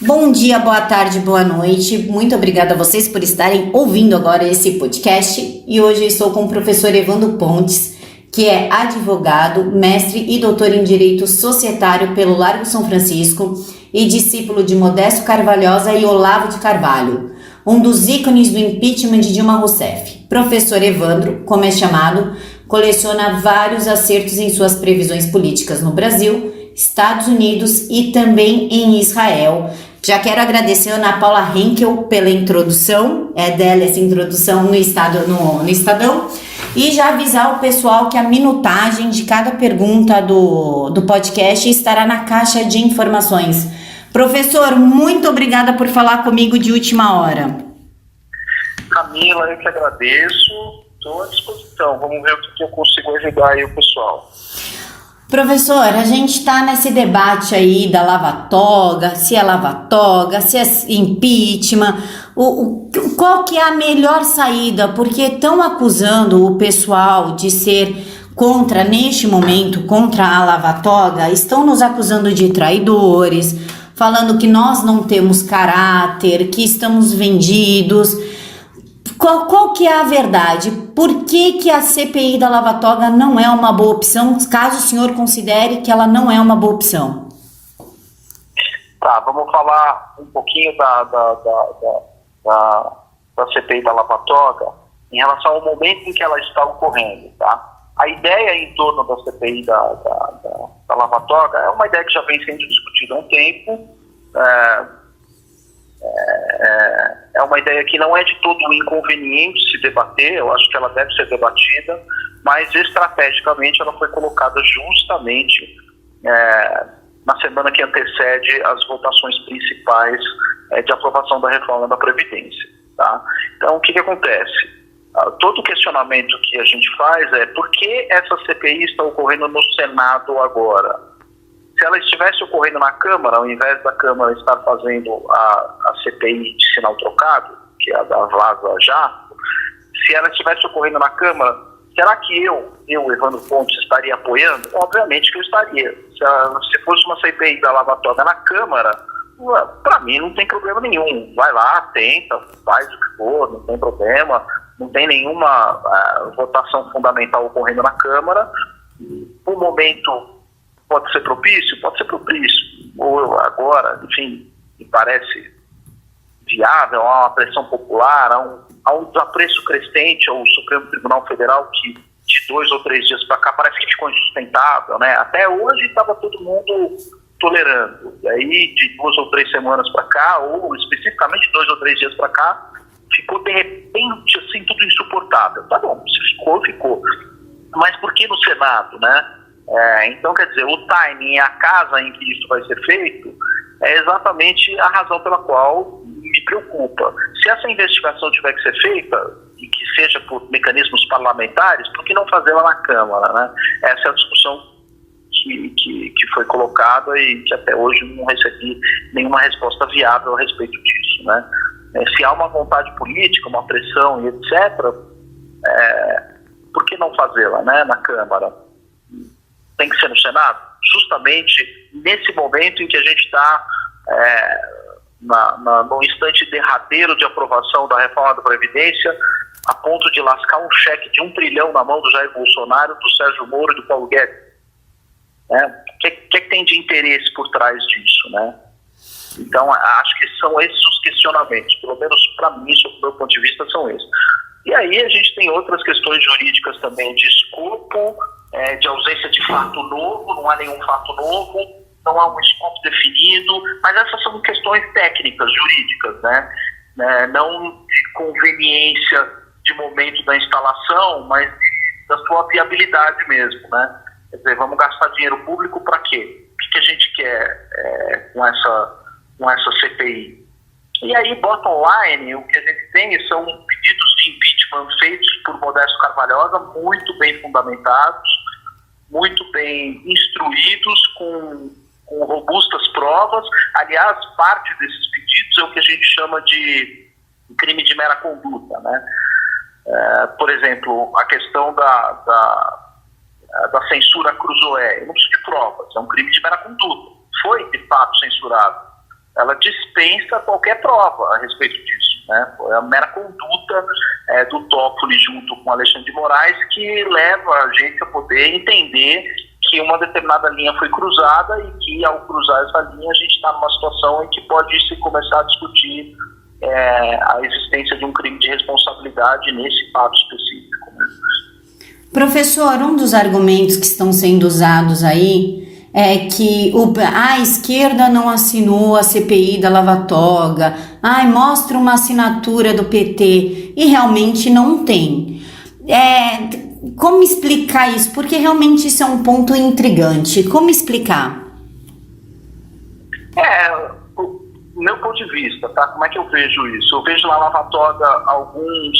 Bom dia, boa tarde, boa noite. Muito obrigada a vocês por estarem ouvindo agora esse podcast. E hoje eu estou com o professor Evandro Pontes, que é advogado, mestre e doutor em Direito Societário pelo Largo São Francisco e discípulo de Modesto Carvalhosa e Olavo de Carvalho, um dos ícones do impeachment de Dilma Rousseff. Professor Evandro, como é chamado, coleciona vários acertos em suas previsões políticas no Brasil, Estados Unidos e também em Israel. Já quero agradecer a Ana Paula Henkel pela introdução, dela essa introdução no Estadão, e já avisar o pessoal que a minutagem de cada pergunta do podcast estará na caixa de informações. Professor, muito obrigada por falar comigo de última hora. Camila, eu que agradeço, estou à disposição, vamos ver o que eu consigo ajudar aí o pessoal. Professor, a gente está nesse debate aí da lava-toga, se é lava-toga, se é impeachment, qual que é a melhor saída? Porque estão acusando o pessoal de ser contra, neste momento, contra a lava-toga, estão nos acusando de traidores, falando que nós não temos caráter, que estamos vendidos. Qual que é a verdade? Por que a CPI da lava-toga não é uma boa opção, caso o senhor considere que ela não é uma boa opção? Tá, vamos falar um pouquinho da CPI da lava-toga em relação ao momento em que ela está ocorrendo, tá? A ideia em torno da CPI da lava-toga é uma ideia que já vem sendo discutida há um tempo. É uma ideia que não é de todo inconveniente se debater, eu acho que ela deve ser debatida, mas estrategicamente ela foi colocada justamente na semana que antecede as votações principais de aprovação da reforma da Previdência. Tá? Então, o que acontece? Todo o questionamento que a gente faz é por que essa CPI está ocorrendo no Senado agora? Se ela estivesse ocorrendo na Câmara, ao invés da Câmara estar fazendo a CPI de sinal trocado, que é a da Vaza Jato, se ela estivesse ocorrendo na Câmara, será que eu, Evandro Pontes, estaria apoiando? Obviamente que eu estaria. Se fosse uma CPI da lava-toga na Câmara, para mim não tem problema nenhum. Vai lá, tenta, faz o que for, não tem problema, não tem nenhuma votação fundamental ocorrendo na Câmara. O momento pode ser propício? Pode ser propício. Ou agora, enfim, me parece viável, há uma pressão popular, há um desapreço crescente ao Supremo Tribunal Federal que de 2 ou 3 dias para cá parece que ficou insustentável, né? Até hoje estava todo mundo tolerando. E aí, de 2 ou 3 semanas para cá, ou especificamente 2 ou 3 dias para cá, ficou de repente assim tudo insuportável. Tá bom, se ficou. Mas por que no Senado, né? Então, quer dizer, o timing e a casa em que isso vai ser feito é exatamente a razão pela qual me preocupa. Se essa investigação tiver que ser feita, e que seja por mecanismos parlamentares, por que não fazê-la na Câmara, né? Essa é a discussão que foi colocada e que até hoje não recebi nenhuma resposta viável a respeito disso, né? Se há uma vontade política, uma pressão e etc., por que não fazê-la, né, na Câmara? Tem que ser no Senado, justamente nesse momento em que a gente está no instante derradeiro de aprovação da reforma da Previdência, a ponto de lascar um cheque de 1 trilhão na mão do Jair Bolsonaro, do Sérgio Moro e do Paulo Guedes. O que tem de interesse por trás disso, né? Então, acho que são esses os questionamentos, pelo menos para mim, sob o meu ponto de vista, são esses. E aí a gente tem outras questões jurídicas também de escopo, de ausência de fato novo, não há nenhum fato novo, não há um escopo definido, mas essas são questões técnicas, jurídicas, né? Não de conveniência de momento da instalação, mas da sua viabilidade mesmo, né? Quer dizer, vamos gastar dinheiro público para quê? O que a gente quer com essa CPI? E aí, bottom line, o que a gente tem são pedidos de impeachment feitos por Modesto Carvalhosa, muito bem fundamentados, muito bem instruídos, com robustas provas. Aliás, parte desses pedidos é o que a gente chama de crime de mera conduta, né? Por exemplo, a questão da censura Cruzoé, não precisa de provas, é um crime de mera conduta. Foi, de fato, censurado. ela dispensa qualquer prova a respeito disso, né? É a mera conduta do Toffoli junto com Alexandre de Moraes que leva a gente a poder entender que uma determinada linha foi cruzada e que, ao cruzar essa linha, a gente está numa situação em que pode se começar a discutir a existência de um crime de responsabilidade nesse fato específico, né? Professor, um dos argumentos que estão sendo usados aí é que a esquerda não assinou a CPI da Lava Toga, mostra uma assinatura do PT, e realmente não tem. Como explicar isso? Porque realmente isso é um ponto intrigante. Como explicar? Do meu ponto de vista, tá? Como é que eu vejo isso? Eu vejo na Lava Toga alguns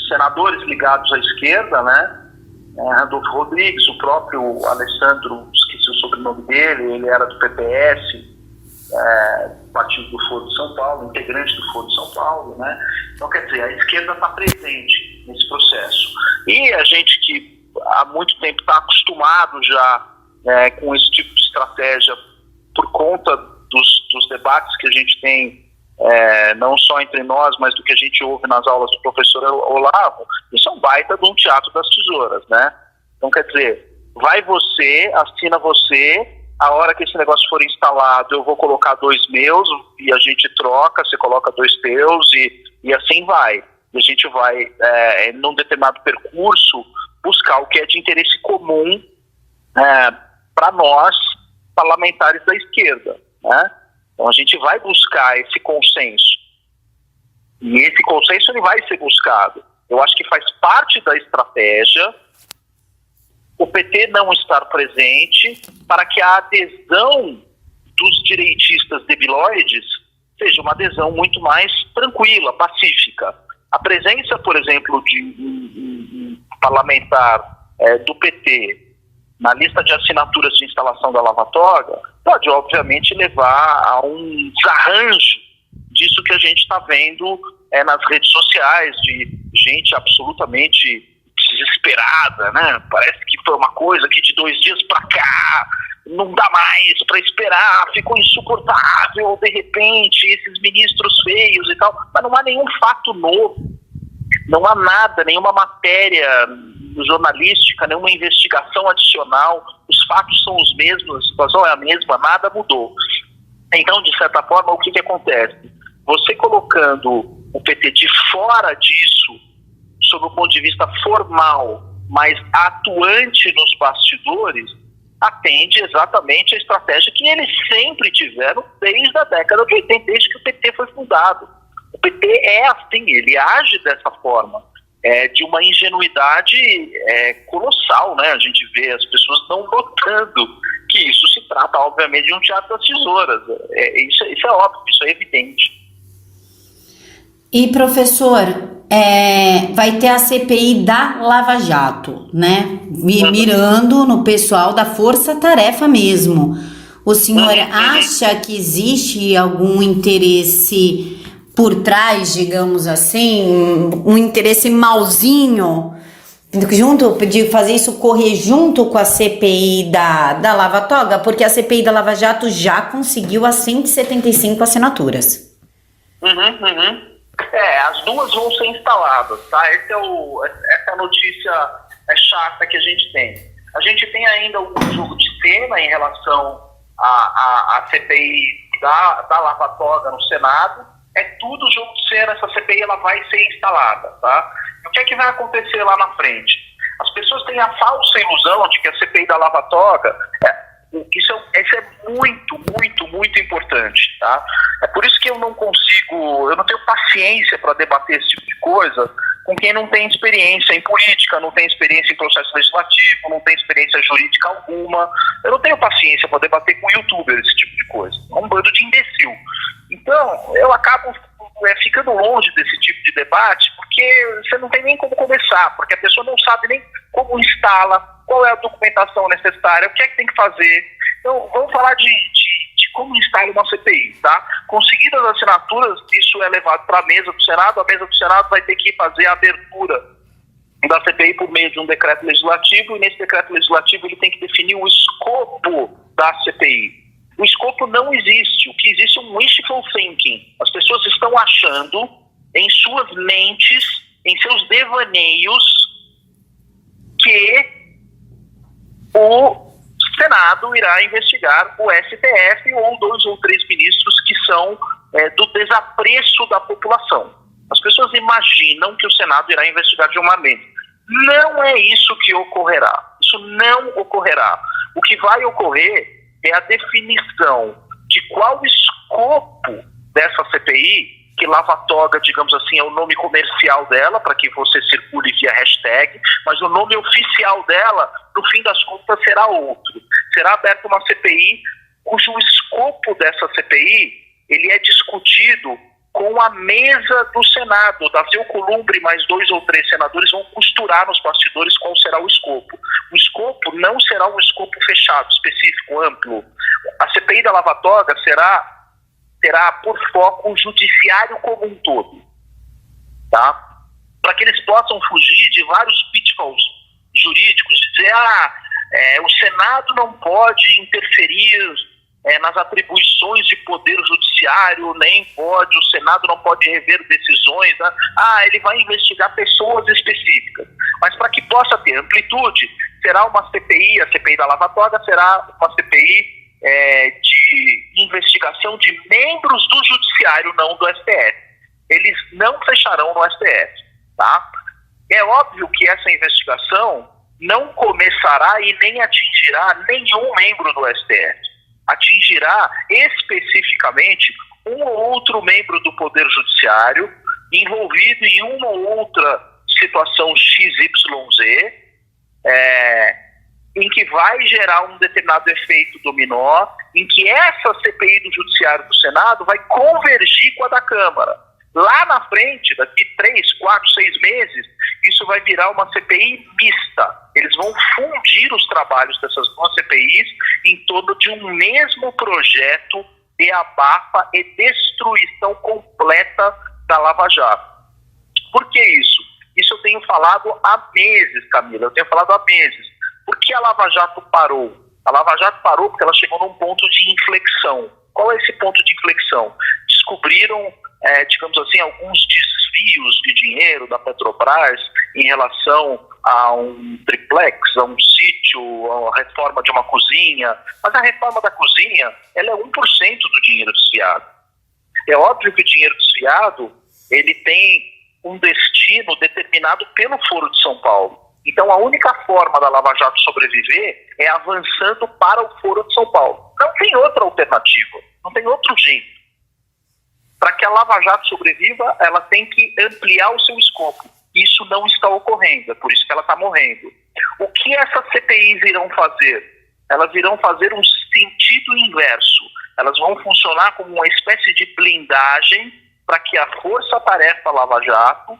senadores ligados à esquerda, né? Randolfo Rodrigues, o próprio Alessandro, esqueci o sobrenome dele, ele era do PPS, partido do Foro de São Paulo, integrante do Foro de São Paulo, né? Então, quer dizer, a esquerda está presente nesse processo. E a gente que há muito tempo está acostumado já com esse tipo de estratégia por conta dos debates que a gente tem, não só entre nós, mas do que a gente ouve nas aulas do professor Olavo, isso é um baita de um teatro das tesouras, né? Então, quer dizer, vai você, assina você, a hora que esse negócio for instalado, eu vou colocar 2 meus e a gente troca, você coloca 2 teus e assim vai. E a gente vai, num determinado percurso, buscar o que é de interesse comum para nós, parlamentares da esquerda, né? Então a gente vai buscar esse consenso. E esse consenso ele vai ser buscado. Eu acho que faz parte da estratégia o PT não estar presente para que a adesão dos direitistas debilóides seja uma adesão muito mais tranquila, pacífica. A presença, por exemplo, de um parlamentar do PT na lista de assinaturas de instalação da Lava Toga pode, obviamente, levar a um desarranjo disso que a gente está vendo nas redes sociais, de gente absolutamente desesperada, né? Parece que foi uma coisa que de 2 dias para cá não dá mais para esperar, ficou insuportável, de repente, esses ministros feios e tal, mas não há nenhum fato novo, não há nada, nenhuma matéria jornalística, nenhuma investigação adicional, os fatos são os mesmos, a situação é a mesma, nada mudou. Então, de certa forma, o que acontece? Você colocando o PT de fora disso, sob o ponto de vista formal, mas atuante nos bastidores, atende exatamente a estratégia que eles sempre tiveram desde a década de 80, desde que o PT foi fundado. O PT é assim, ele age dessa forma, de uma ingenuidade colossal, né? A gente vê as pessoas não notando que isso se trata, obviamente, de um teatro das tesouras. Isso é óbvio, isso é evidente. E, professor, vai ter a CPI da Lava Jato, né? Mirando no pessoal da Força Tarefa mesmo. O senhor acha que existe algum interesse por trás, digamos assim, um interesse mauzinho, de fazer isso correr junto com a CPI da Lava Toga? Porque a CPI da Lava Jato já conseguiu as 175 assinaturas. As duas vão ser instaladas, tá? Essa é a notícia chata que a gente tem. A gente tem ainda um jogo de cena em relação à CPI da Lava Toga no Senado. É tudo jogo de cena, essa CPI ela vai ser instalada, tá? E o que é que vai acontecer lá na frente? As pessoas têm a falsa ilusão de que a CPI da Lava Toga, isso é muito, muito, muito importante, tá? É por isso que eu não tenho paciência para debater esse tipo de coisa com quem não tem experiência em política, não tem experiência em processo legislativo, não tem experiência jurídica alguma. Eu não tenho paciência para debater com youtuber esse tipo de coisa. É um bando de imbecil. Então, eu acabo ficando longe desse tipo de debate, porque você não tem nem como começar, porque a pessoa não sabe nem como instala, qual é a documentação necessária, o que é que tem que fazer. Então, vamos falar de como instala uma CPI, tá? Conseguidas as assinaturas, isso é levado para a mesa do Senado vai ter que fazer a abertura da CPI por meio de um decreto legislativo, e nesse decreto legislativo ele tem que definir o escopo da CPI. O escopo não existe. O que existe é um wishful thinking. As pessoas estão achando em suas mentes, em seus devaneios, que o Senado irá investigar o STF ou 2 ou 3 ministros que são do desapreço da população. As pessoas imaginam que o Senado irá investigar Dilma Mendes. Não é isso que ocorrerá. Isso não ocorrerá. O que vai ocorrer é a definição de qual escopo dessa CPI, que lava-toga, digamos assim, é o nome comercial dela, para que você circule via hashtag, mas o nome oficial dela, no fim das contas, será outro. Será aberta uma CPI cujo escopo dessa CPI ele é discutido com a mesa do Senado. Davi Alcolumbre mais 2 ou 3 senadores vão costurar nos bastidores qual será o escopo. O escopo não será um escopo fechado, específico, amplo. A CPI da lava-toga terá por foco o judiciário como um todo, tá? Para que eles possam fugir de vários pitfalls jurídicos, dizer, o Senado não pode interferir nas atribuições de poder judiciário, nem pode, o Senado não pode rever decisões, né? Ele vai investigar pessoas específicas. Mas para que possa ter amplitude, será uma CPI, a CPI da lava-toga será uma CPI de investigação de membros do judiciário, não do STF. Eles não fecharão no STF, tá? É óbvio que essa investigação não começará e nem atingirá nenhum membro do STF. Atingirá especificamente um ou outro membro do Poder Judiciário envolvido em uma ou outra situação XYZ, em que vai gerar um determinado efeito dominó, em que essa CPI do Judiciário do Senado vai convergir com a da Câmara. Lá na frente, daqui 3, 4, 6 meses, isso vai virar uma CPI mista. Eles vão fundir os trabalhos dessas 2 CPIs em torno de um mesmo projeto de abafa e destruição completa da Lava Jato. Por que isso? Isso eu tenho falado há meses, Camila, eu tenho falado há meses. Por que a Lava Jato parou? A Lava Jato parou porque ela chegou num ponto de inflexão. Qual é esse ponto de inflexão? Descobriram, digamos assim, alguns desvios de dinheiro da Petrobras em relação a um triplex, a um sítio, a reforma de uma cozinha. Mas a reforma da cozinha, ela é 1% do dinheiro desviado. É óbvio que o dinheiro desviado, ele tem um destino determinado pelo Foro de São Paulo. Então, a única forma da Lava Jato sobreviver é avançando para o Foro de São Paulo. Não tem outra alternativa, não tem outro jeito. Para que a Lava Jato sobreviva, ela tem que ampliar o seu escopo. Isso não está ocorrendo, é por isso que ela está morrendo. O que essas CPIs irão fazer? Elas irão fazer um sentido inverso. Elas vão funcionar como uma espécie de blindagem para que a força-tarefa Lava Jato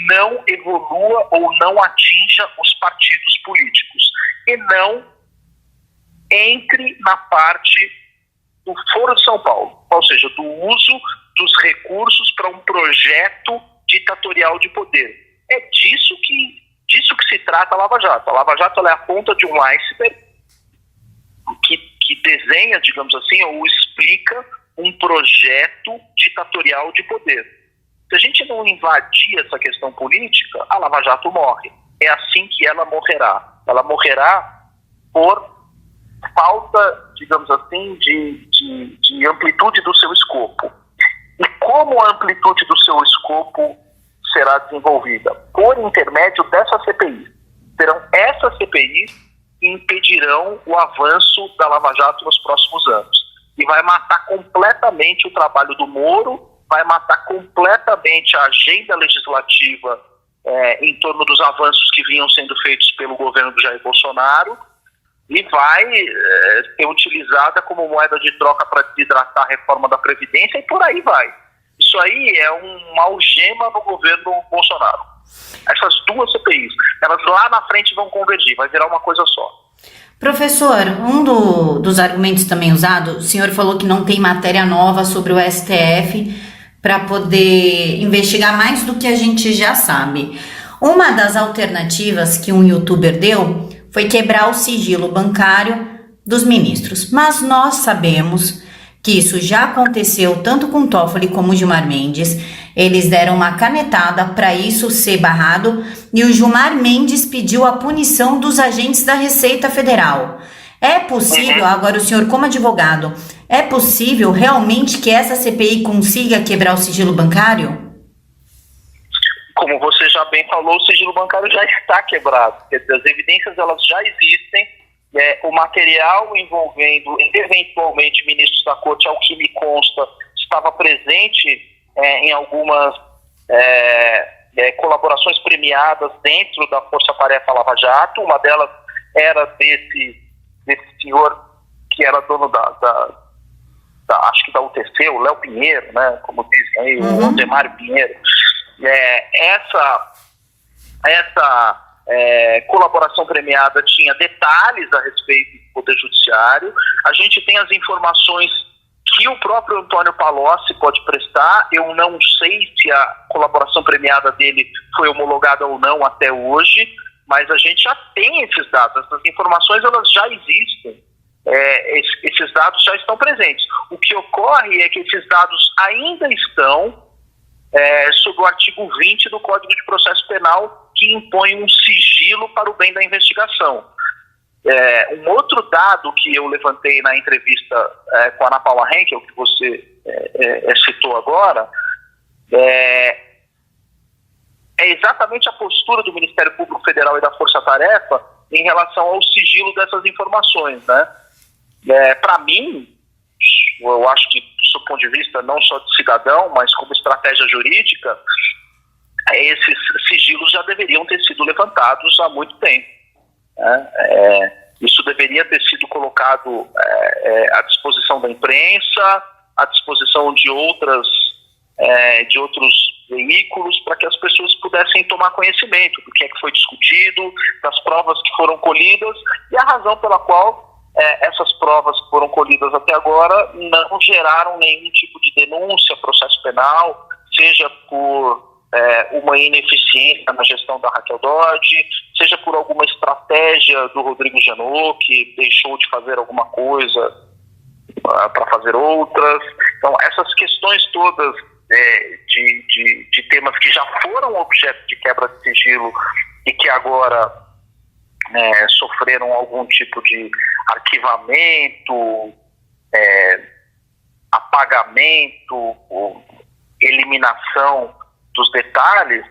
não evolua ou não atinja os partidos políticos e não entre na parte do Foro de São Paulo, ou seja, do uso dos recursos para um projeto ditatorial de poder. É disso que se trata a Lava Jato. A Lava Jato ela é a ponta de um iceberg que desenha, digamos assim, ou explica um projeto ditatorial de poder. Se a gente não invadir essa questão política, a Lava Jato morre. É assim que ela morrerá. Ela morrerá por falta, digamos assim, de amplitude do seu escopo. E como a amplitude do seu escopo será desenvolvida? Por intermédio dessa CPI. Serão essas CPIs que impedirão o avanço da Lava Jato nos próximos anos. E vai matar completamente o trabalho do Moro, vai matar completamente a agenda legislativa em torno dos avanços que vinham sendo feitos pelo governo do Jair Bolsonaro e vai ser utilizada como moeda de troca para desidratar a reforma da Previdência e por aí vai. Isso aí é uma algema no governo Bolsonaro. Essas 2 CPIs, elas lá na frente vão convergir, vai virar uma coisa só. Professor, dos argumentos também usados, o senhor falou que não tem matéria nova sobre o STF para poder investigar mais do que a gente já sabe. Uma das alternativas que um youtuber deu foi quebrar o sigilo bancário dos ministros. Mas nós sabemos que isso já aconteceu tanto com Toffoli como Gilmar Mendes. Eles deram uma canetada para isso ser barrado e o Gilmar Mendes pediu a punição dos agentes da Receita Federal. É possível, agora o senhor como advogado, é possível realmente que essa CPI consiga quebrar o sigilo bancário? Como você já bem falou, o sigilo bancário já está quebrado. Quer dizer, as evidências elas já existem. O material envolvendo, eventualmente, ministros da Corte, ao que me consta, estava presente em algumas colaborações premiadas dentro da Força Tarefa Lava Jato. Uma delas era desse senhor que era dono acho que da UTC, o Léo Pinheiro, né, como dizem aí, o Aldemário Pinheiro. Essa colaboração premiada tinha detalhes a respeito do Poder Judiciário. A gente tem as informações que o próprio Antônio Palocci pode prestar. Eu não sei se a colaboração premiada dele foi homologada ou não até hoje, mas a gente já tem esses dados. Essas informações elas já existem. Esses dados já estão presentes. O que ocorre é que esses dados ainda estão sob o artigo 20 do Código de Processo Penal, que impõe um sigilo para o bem da investigação. Um outro dado que eu levantei na entrevista com a Ana Paula Henkel, que você citou agora, é exatamente a postura do Ministério Público Federal e da Força Tarefa em relação ao sigilo dessas informações, né? Para mim, eu acho que, do ponto de vista não só de cidadão, mas como estratégia jurídica, esses sigilos já deveriam ter sido levantados há muito tempo, né? Isso deveria ter sido colocado à disposição da imprensa, à disposição de outros veículos, para que as pessoas pudessem tomar conhecimento do que é que foi discutido, das provas que foram colhidas e a razão pela qual essas provas que foram colhidas até agora não geraram nenhum tipo de denúncia, processo penal, seja por uma ineficiência na gestão da Raquel Dodge, seja por alguma estratégia do Rodrigo Janot, que deixou de fazer alguma coisa para fazer outras. Então, essas questões todas de temas que já foram objeto de quebra de sigilo e que agora sofreram algum tipo de arquivamento, apagamento, eliminação dos detalhes,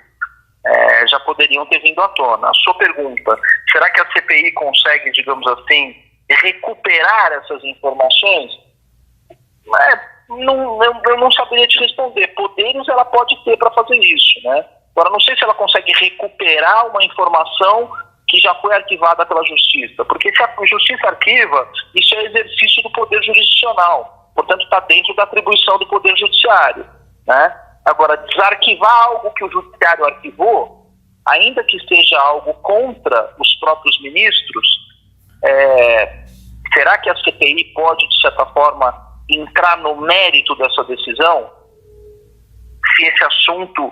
já poderiam ter vindo à tona. A sua pergunta, será que a CPI consegue, digamos assim, recuperar essas informações? Eu não saberia te responder. Poderes ela pode ter para fazer isso, né? Agora, não sei se ela consegue recuperar uma informação que já foi arquivada pela Justiça, porque se a Justiça arquiva, isso é exercício do Poder Jurisdicional, portanto está dentro da atribuição do Poder Judiciário, né? Agora, desarquivar algo que o Judiciário arquivou, ainda que seja algo contra os próprios ministros, será que a CPI pode, de certa forma, entrar no mérito dessa decisão? Se esse assunto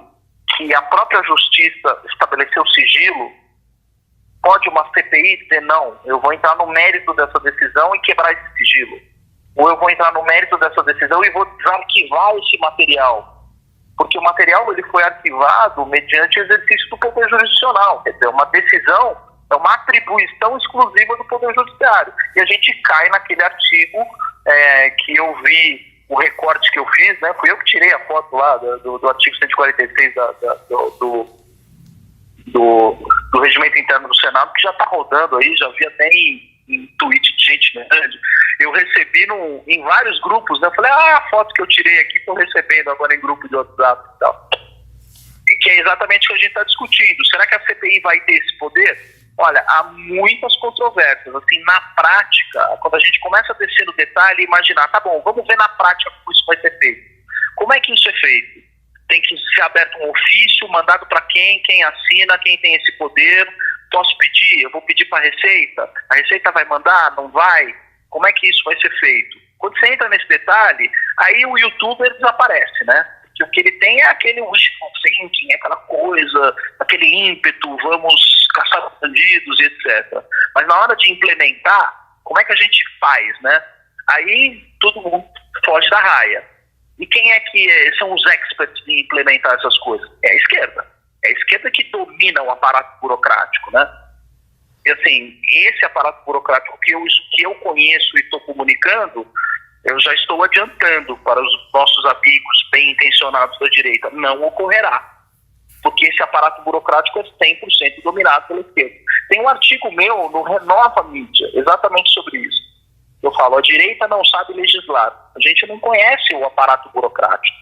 que a própria Justiça estabeleceu sigilo, pode uma CPI dizer, não, eu vou entrar no mérito dessa decisão e quebrar esse sigilo? Ou eu vou entrar no mérito dessa decisão e vou desarquivar esse material? Porque o material ele foi arquivado mediante exercício do Poder Jurisdicional. Quer dizer, uma decisão é uma atribuição exclusiva do Poder Judiciário. E a gente cai naquele artigo que eu vi, o recorte que eu fiz, né? Fui eu que tirei a foto lá do artigo 146 do Regimento Interno do Senado, que já está rodando aí, já vi até em tweet de gente grande. Eu recebi em vários grupos, né? Eu falei, a foto que eu tirei aqui estou recebendo agora em grupo de WhatsApp e tal. E que é exatamente o que a gente está discutindo. Será que a CPI vai ter esse poder? Olha, há muitas controvérsias. Assim, na prática, quando a gente começa a descer no detalhe e imaginar, tá bom, vamos ver na prática como isso vai ser feito. Como é que isso é feito? Tem que ser aberto um ofício, mandado para quem assina, quem tem esse poder. Posso pedir? Eu vou pedir para a Receita vai mandar? Não vai? Como é que isso vai ser feito? Quando você entra nesse detalhe, aí o youtuber desaparece, né? Porque o que ele tem é aquele wishful thinking, aquela coisa, aquele ímpeto, vamos caçar bandidos, etc. Mas na hora de implementar, Como é que a gente faz, né? Aí todo mundo foge da raia. E quem é que são os experts em implementar essas coisas? É a esquerda. É a esquerda que domina o aparato burocrático, né? E assim, esse aparato burocrático que eu conheço e estou comunicando, eu já estou adiantando para os nossos amigos bem intencionados da direita, não ocorrerá. Porque esse aparato burocrático é 100% dominado pela esquerda. Tem um artigo meu no Renova Mídia, exatamente sobre isso. Eu falo, a direita não sabe legislar. A gente não conhece o aparato burocrático.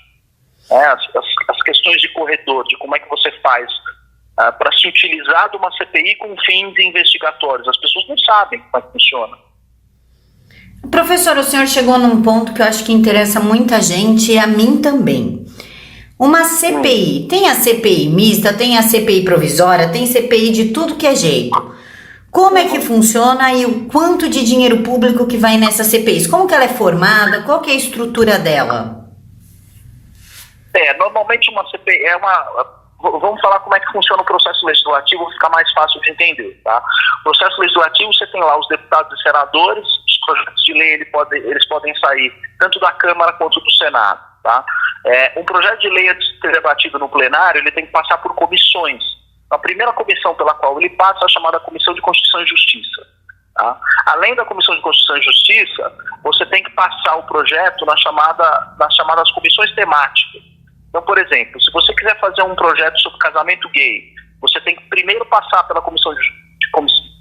As questões de corredor, de como é que você faz para se utilizar de uma CPI com fins investigatórios. As pessoas não sabem como é que funciona. Professor, o senhor chegou num ponto que eu acho que interessa muita gente e a mim também. Uma CPI, tem a CPI mista, tem a CPI provisória, tem CPI de tudo que é jeito. Como é que funciona e o quanto de dinheiro público que vai nessas CPIs? Como que ela é formada? Qual que é a estrutura dela? Normalmente uma CPI vamos falar como é que funciona o processo legislativo, fica mais fácil de entender, tá? O processo legislativo, você tem lá os deputados e senadores, os projetos de lei eles podem sair tanto da Câmara quanto do Senado, tá? Um projeto de lei, antes de ser debatido no plenário, ele tem que passar por comissões. A primeira comissão pela qual ele passa é a chamada Comissão de Constituição e Justiça. Tá? Além da Comissão de Constituição e Justiça, você tem que passar o projeto nas chamadas comissões temáticas. Então, por exemplo, se você quiser fazer um projeto sobre casamento gay, você tem que primeiro passar pela Comissão de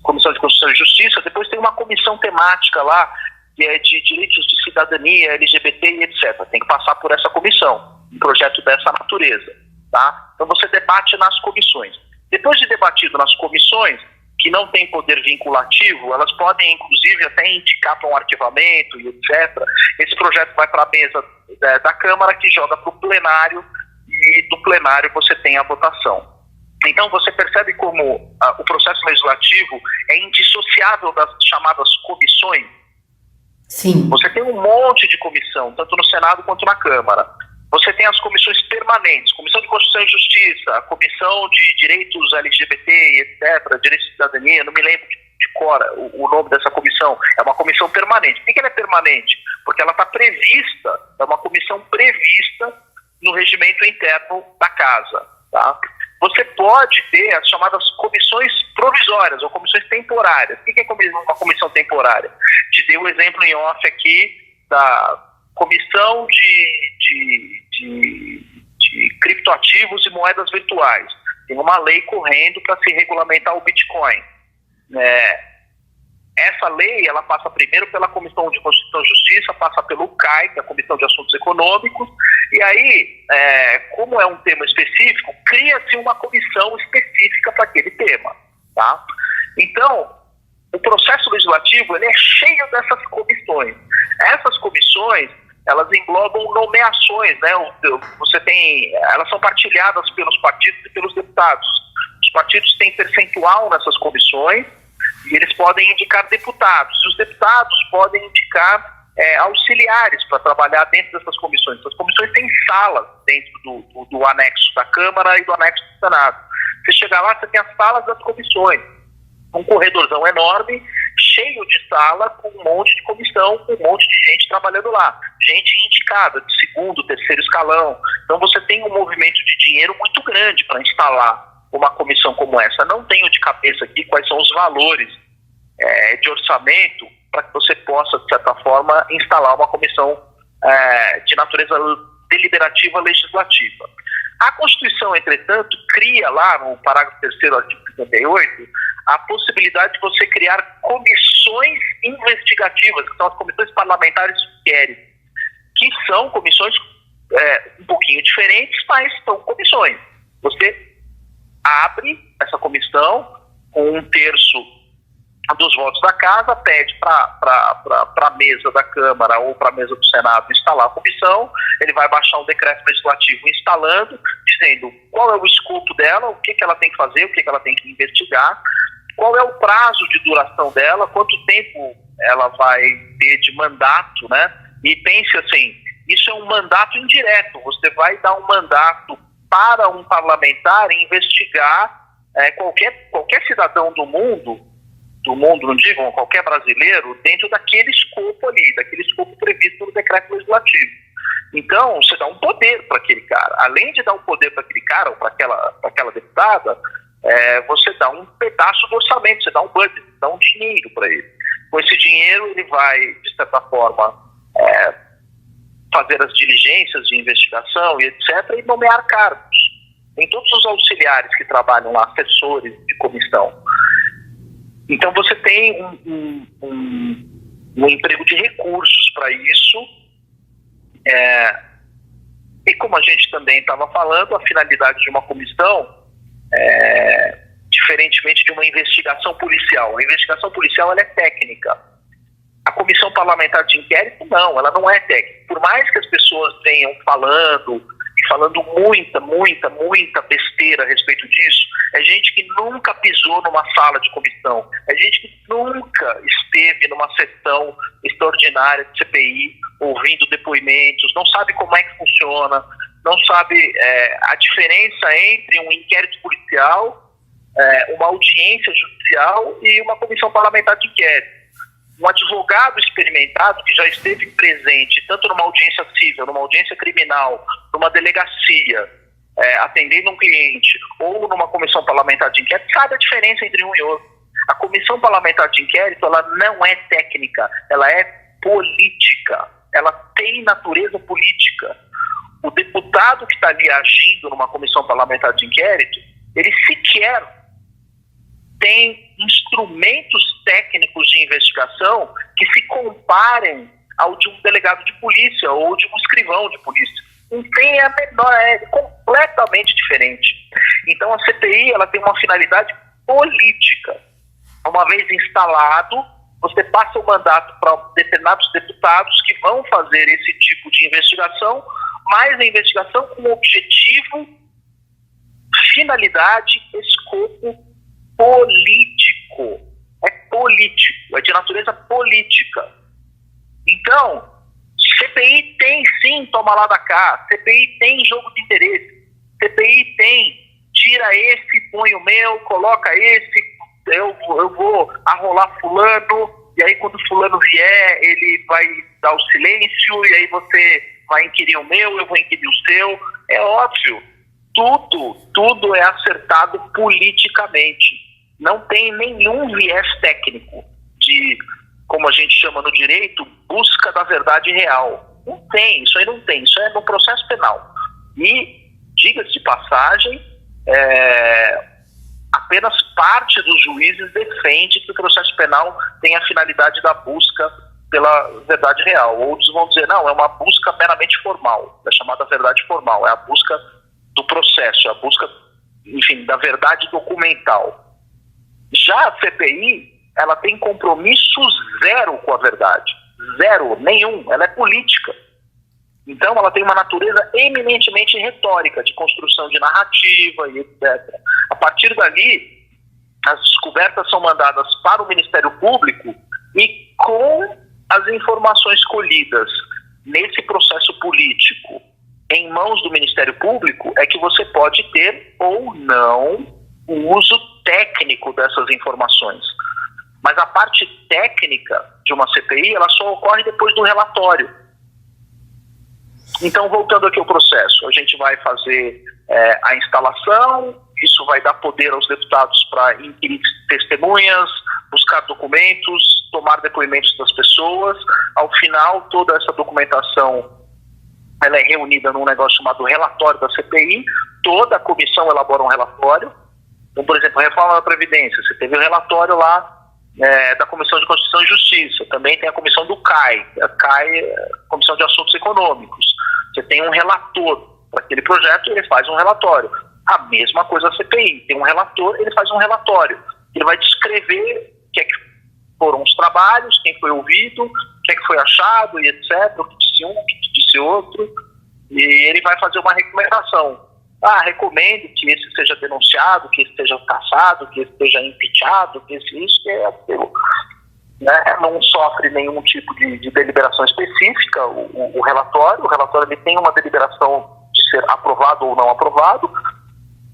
Constituição e Justiça, depois tem uma comissão temática lá, que é de direitos de cidadania, LGBT e etc. Tem que passar por essa comissão, um projeto dessa natureza. Tá? Então você debate nas comissões. Depois de debatido nas comissões, que não tem poder vinculativo, elas podem inclusive até indicar para um arquivamento e etc. Esse projeto vai para a mesa da Câmara, que joga para o plenário, e do plenário você tem a votação. Então você percebe como o processo legislativo é indissociável das chamadas comissões. Sim. Você tem um monte de comissão, tanto no Senado quanto na Câmara. Você tem as comissões permanentes, Comissão de Constituição e Justiça, Comissão de Direitos LGBT, etc., Direitos de Cidadania, não me lembro de cor o nome dessa comissão, é uma comissão permanente. Por que ela é permanente? Porque ela está prevista, é uma comissão prevista no regimento interno da Casa. Tá? Você pode ter as chamadas comissões provisórias ou comissões temporárias. O que é uma comissão temporária? Te dei um exemplo em off aqui da Comissão de criptoativos e moedas virtuais. Tem uma lei correndo para se regulamentar o Bitcoin. Essa lei, ela passa primeiro pela Comissão de Constituição e Justiça, passa pelo CAI, que é a Comissão de Assuntos Econômicos, e aí, como é um tema específico, cria-se uma comissão específica para aquele tema. Tá? Então, o processo legislativo ele é cheio dessas comissões. Essas comissões, elas englobam nomeações, né? Elas são partilhadas pelos partidos e pelos deputados. Os partidos têm percentual nessas comissões e eles podem indicar deputados. E os deputados podem indicar auxiliares para trabalhar dentro dessas comissões. As comissões têm salas dentro do anexo da Câmara e do anexo do Senado. Você chega lá, você tem as salas das comissões. Um corredorzão enorme, cheio de sala, com um monte de comissão, com um monte de gente trabalhando lá. Gente indicada, de segundo, terceiro escalão. Então você tem um movimento de dinheiro muito grande para instalar uma comissão como essa. Não tenho de cabeça aqui quais são os valores de orçamento para que você possa, de certa forma, instalar uma comissão de natureza deliberativa legislativa. A Constituição, entretanto, cria lá no parágrafo 3º, artigo 58, a possibilidade de você criar comissões investigativas, que são as comissões parlamentares de inquérito, que são comissões um pouquinho diferentes, mas são comissões. Você abre essa comissão com 1/3 dos votos da Casa, pede para a mesa da Câmara ou para a mesa do Senado instalar a comissão, ele vai baixar um decreto legislativo instalando, dizendo qual é o escopo dela, o que ela tem que fazer, o que ela tem que investigar, qual é o prazo de duração dela, quanto tempo ela vai ter de mandato, né? E pense assim, isso é um mandato indireto, você vai dar um mandato para um parlamentar investigar qualquer cidadão do mundo do mundo, não digo qualquer brasileiro, dentro daquele escopo ali, daquele escopo previsto pelo decreto legislativo. Então, você dá um poder para aquele cara. Além de dar um poder para aquele cara ou para aquela deputada, você dá um pedaço do orçamento, você dá um budget, dá um dinheiro para ele. Com esse dinheiro, ele vai, de certa forma, fazer as diligências de investigação e etc., e nomear cargos. Tem todos os auxiliares que trabalham lá, assessores de comissão. Então, você tem um emprego de recursos para isso. E como a gente também estava falando, a finalidade de uma comissão, diferentemente de uma investigação policial. A investigação policial ela é técnica. A comissão parlamentar de inquérito, não, ela não é técnica. Por mais que as pessoas venham falando muita besteira a respeito disso, é gente que nunca pisou numa sala de comissão, é gente que nunca esteve numa sessão extraordinária de CPI, ouvindo depoimentos, não sabe como é que funciona, não sabe a diferença entre um inquérito policial, uma audiência judicial e uma comissão parlamentar de inquérito. Um advogado experimentado que já esteve presente tanto numa audiência civil, numa audiência criminal, numa delegacia, atendendo um cliente, ou numa comissão parlamentar de inquérito, sabe a diferença entre um e outro. A comissão parlamentar de inquérito, ela não é técnica, ela é política, ela tem natureza política. O deputado que está ali agindo numa comissão parlamentar de inquérito, ele sequer tem instrumentos técnicos de investigação que se comparem ao de um delegado de polícia ou de um escrivão de polícia. Não tem a menor, é completamente diferente. Então a CPI ela tem uma finalidade política. Uma vez instalado, você passa o mandato para determinados deputados que vão fazer esse tipo de investigação, mas a investigação com objetivo, finalidade, escopo político. É político, é de natureza política. Então, CPI tem sim toma lá da cá, CPI tem jogo de interesse, CPI tem tira esse, põe o meu, coloca esse, eu vou arrolar fulano, e aí quando fulano vier, ele vai dar o silêncio, e aí você vai inquirir o meu, eu vou inquirir o seu. É óbvio, tudo é acertado politicamente. Não tem nenhum viés técnico de, como a gente chama no direito, busca da verdade real. Não tem, isso aí não tem, isso é no processo penal. E, diga-se de passagem, apenas parte dos juízes defende que o processo penal tem a finalidade da busca pela verdade real. Outros vão dizer, não, é uma busca meramente formal, é chamada verdade formal, é a busca do processo, é a busca, enfim, da verdade documental. Já a CPI, ela tem compromisso zero com a verdade. Zero, nenhum. Ela é política. Então, ela tem uma natureza eminentemente retórica, de construção de narrativa e etc. A partir dali, as descobertas são mandadas para o Ministério Público e com as informações colhidas nesse processo político em mãos do Ministério Público é que você pode ter ou não o uso técnico dessas informações. Mas a parte técnica de uma CPI, ela só ocorre depois do relatório. Então, voltando aqui ao processo, a gente vai fazer a instalação, isso vai dar poder aos deputados para inquirir testemunhas, buscar documentos, tomar depoimentos das pessoas. Ao final, toda essa documentação ela é reunida num negócio chamado relatório da CPI, toda a comissão elabora um relatório. Então, por exemplo, a reforma da Previdência, você teve o relatório lá da Comissão de Constituição e Justiça, também tem a comissão do CAI, Comissão de Assuntos Econômicos. Você tem um relator para aquele projeto, ele faz um relatório. A mesma coisa a CPI, tem um relator, ele faz um relatório. Ele vai descrever o que é que foram os trabalhos, quem foi ouvido, o que é que foi achado e etc, o que disse um, o que disse outro, e ele vai fazer uma recomendação. Recomendo que esse seja denunciado, que esse seja cassado, que esse seja impeachado, que esse isso, que é aquilo. Não sofre nenhum tipo de deliberação específica o relatório. O relatório ele tem uma deliberação de ser aprovado ou não aprovado.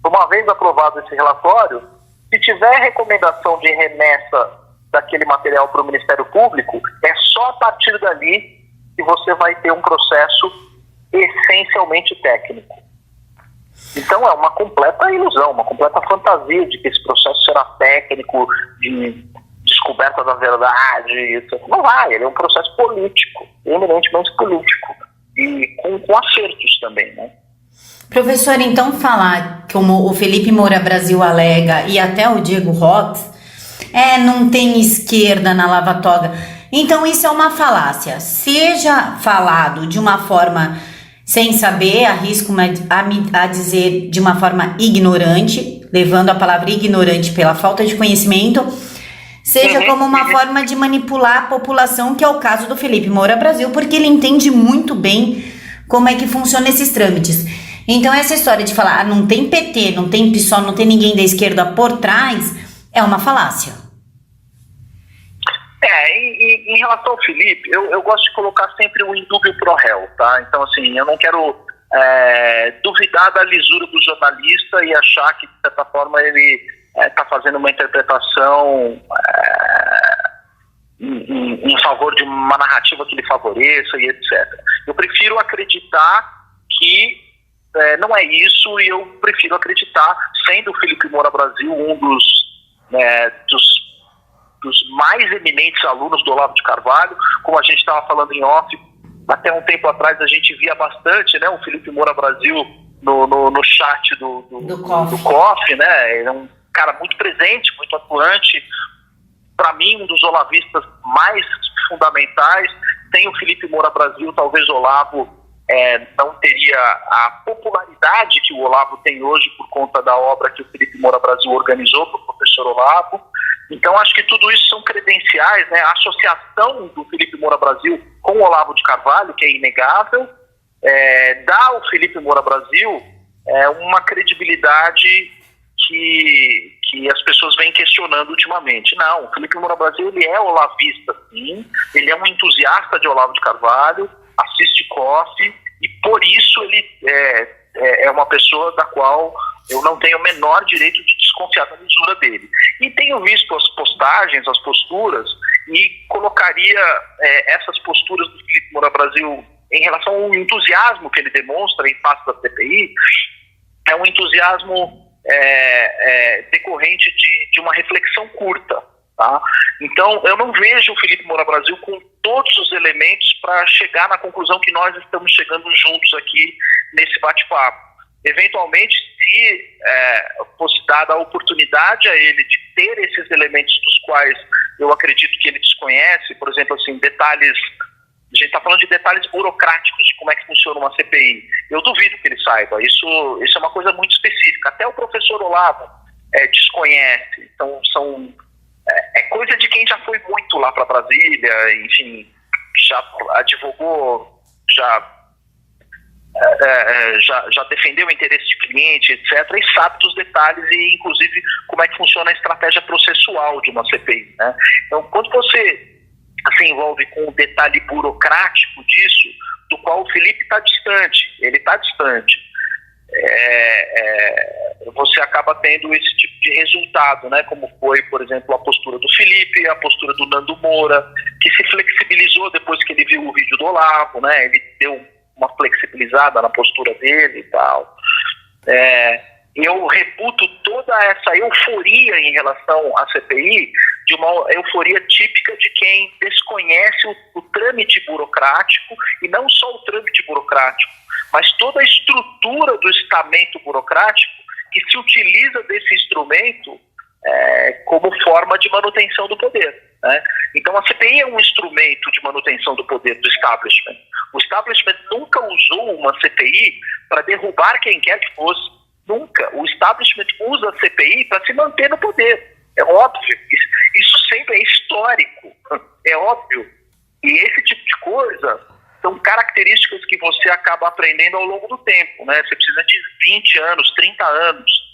Uma vez aprovado esse relatório, se tiver recomendação de remessa daquele material para o Ministério Público, é só a partir dali que você vai ter um processo essencialmente técnico. Então é uma completa ilusão, uma completa fantasia de que esse processo será técnico, de descoberta da verdade, etc. Não vai, ele é um processo político, eminentemente político, e com acertos também, né? Professor, então falar como o Felipe Moura Brasil alega e até o Diego Rox, não tem esquerda na Lava Toga. Então isso é uma falácia. Seja falado de uma forma sem saber, arrisco a dizer de uma forma ignorante, levando a palavra ignorante pela falta de conhecimento, seja como uma forma de manipular a população, que é o caso do Felipe Moura Brasil, porque ele entende muito bem como é que funcionam esses trâmites. Então essa história de falar, não tem PT, não tem PSOL, não tem ninguém da esquerda por trás, é uma falácia. Em relação ao Felipe, eu gosto de colocar sempre o indúbio pro réu, tá? Então, assim, eu não quero duvidar da lisura do jornalista e achar que, de certa forma, ele está fazendo uma interpretação em favor de uma narrativa que lhe favoreça e etc. Eu prefiro acreditar que não é isso, e eu prefiro acreditar, sendo o Felipe Moura Brasil um dos mais eminentes alunos do Olavo de Carvalho, como a gente estava falando em off, até um tempo atrás a gente via bastante, né, o Felipe Moura Brasil no chat do COF, né, ele é um cara muito presente, muito atuante, para mim um dos olavistas mais fundamentais. Tem o Felipe Moura Brasil, talvez o Olavo não teria a popularidade que o Olavo tem hoje por conta da obra que o Felipe Moura Brasil organizou para o professor Olavo. Então, acho que tudo isso são credenciais, né? A associação do Felipe Moura Brasil com o Olavo de Carvalho, que é inegável, dá ao Felipe Moura Brasil uma credibilidade que as pessoas vêm questionando ultimamente. Não, o Felipe Moura Brasil, ele é olavista, sim, ele é um entusiasta de Olavo de Carvalho, assiste COF, e por isso ele é uma pessoa da qual eu não tenho o menor direito de desconfiar da lisura dele. E tenho visto as postagens, as posturas, e colocaria essas posturas do Felipe Moura Brasil em relação ao entusiasmo que ele demonstra em face da CPI, é um entusiasmo decorrente de uma reflexão curta. Tá? Então, eu não vejo o Felipe Moura Brasil com todos os elementos para chegar na conclusão que nós estamos chegando juntos aqui nesse bate-papo. Eventualmente, se fosse dada a oportunidade a ele de ter esses elementos dos quais eu acredito que ele desconhece, por exemplo, assim, detalhes, a gente está falando de detalhes burocráticos de como é que funciona uma CPI. Eu duvido que ele saiba, isso é uma coisa muito específica. Até o professor Olavo desconhece, então é coisa de quem já foi muito lá para Brasília, enfim, já advogou, já defendeu o interesse de cliente, etc., e sabe dos detalhes e, inclusive, como é que funciona a estratégia processual de uma CPI, né? Então, quando você se envolve com o detalhe burocrático disso, do qual o Felipe está distante, você acaba tendo esse tipo de resultado, né? Como foi, por exemplo, a postura do Felipe, a postura do Nando Moura, que se flexibilizou depois que ele viu o vídeo do Olavo, né? Ele deu uma flexibilizada na postura dele e tal. Eu reputo toda essa euforia em relação à CPI de uma euforia típica de quem desconhece o trâmite burocrático, e não só o trâmite burocrático, mas toda a estrutura do estamento burocrático que se utiliza desse instrumento como forma de manutenção do poder, né? Então a CPI é um instrumento de manutenção do poder do establishment. O establishment nunca usou uma CPI para derrubar quem quer que fosse. Nunca. O establishment usa a CPI para se manter no poder. É óbvio. Isso sempre é histórico. É óbvio. E esse tipo de coisa são características que você acaba aprendendo ao longo do tempo, né? Você precisa de 20 anos, 30 anos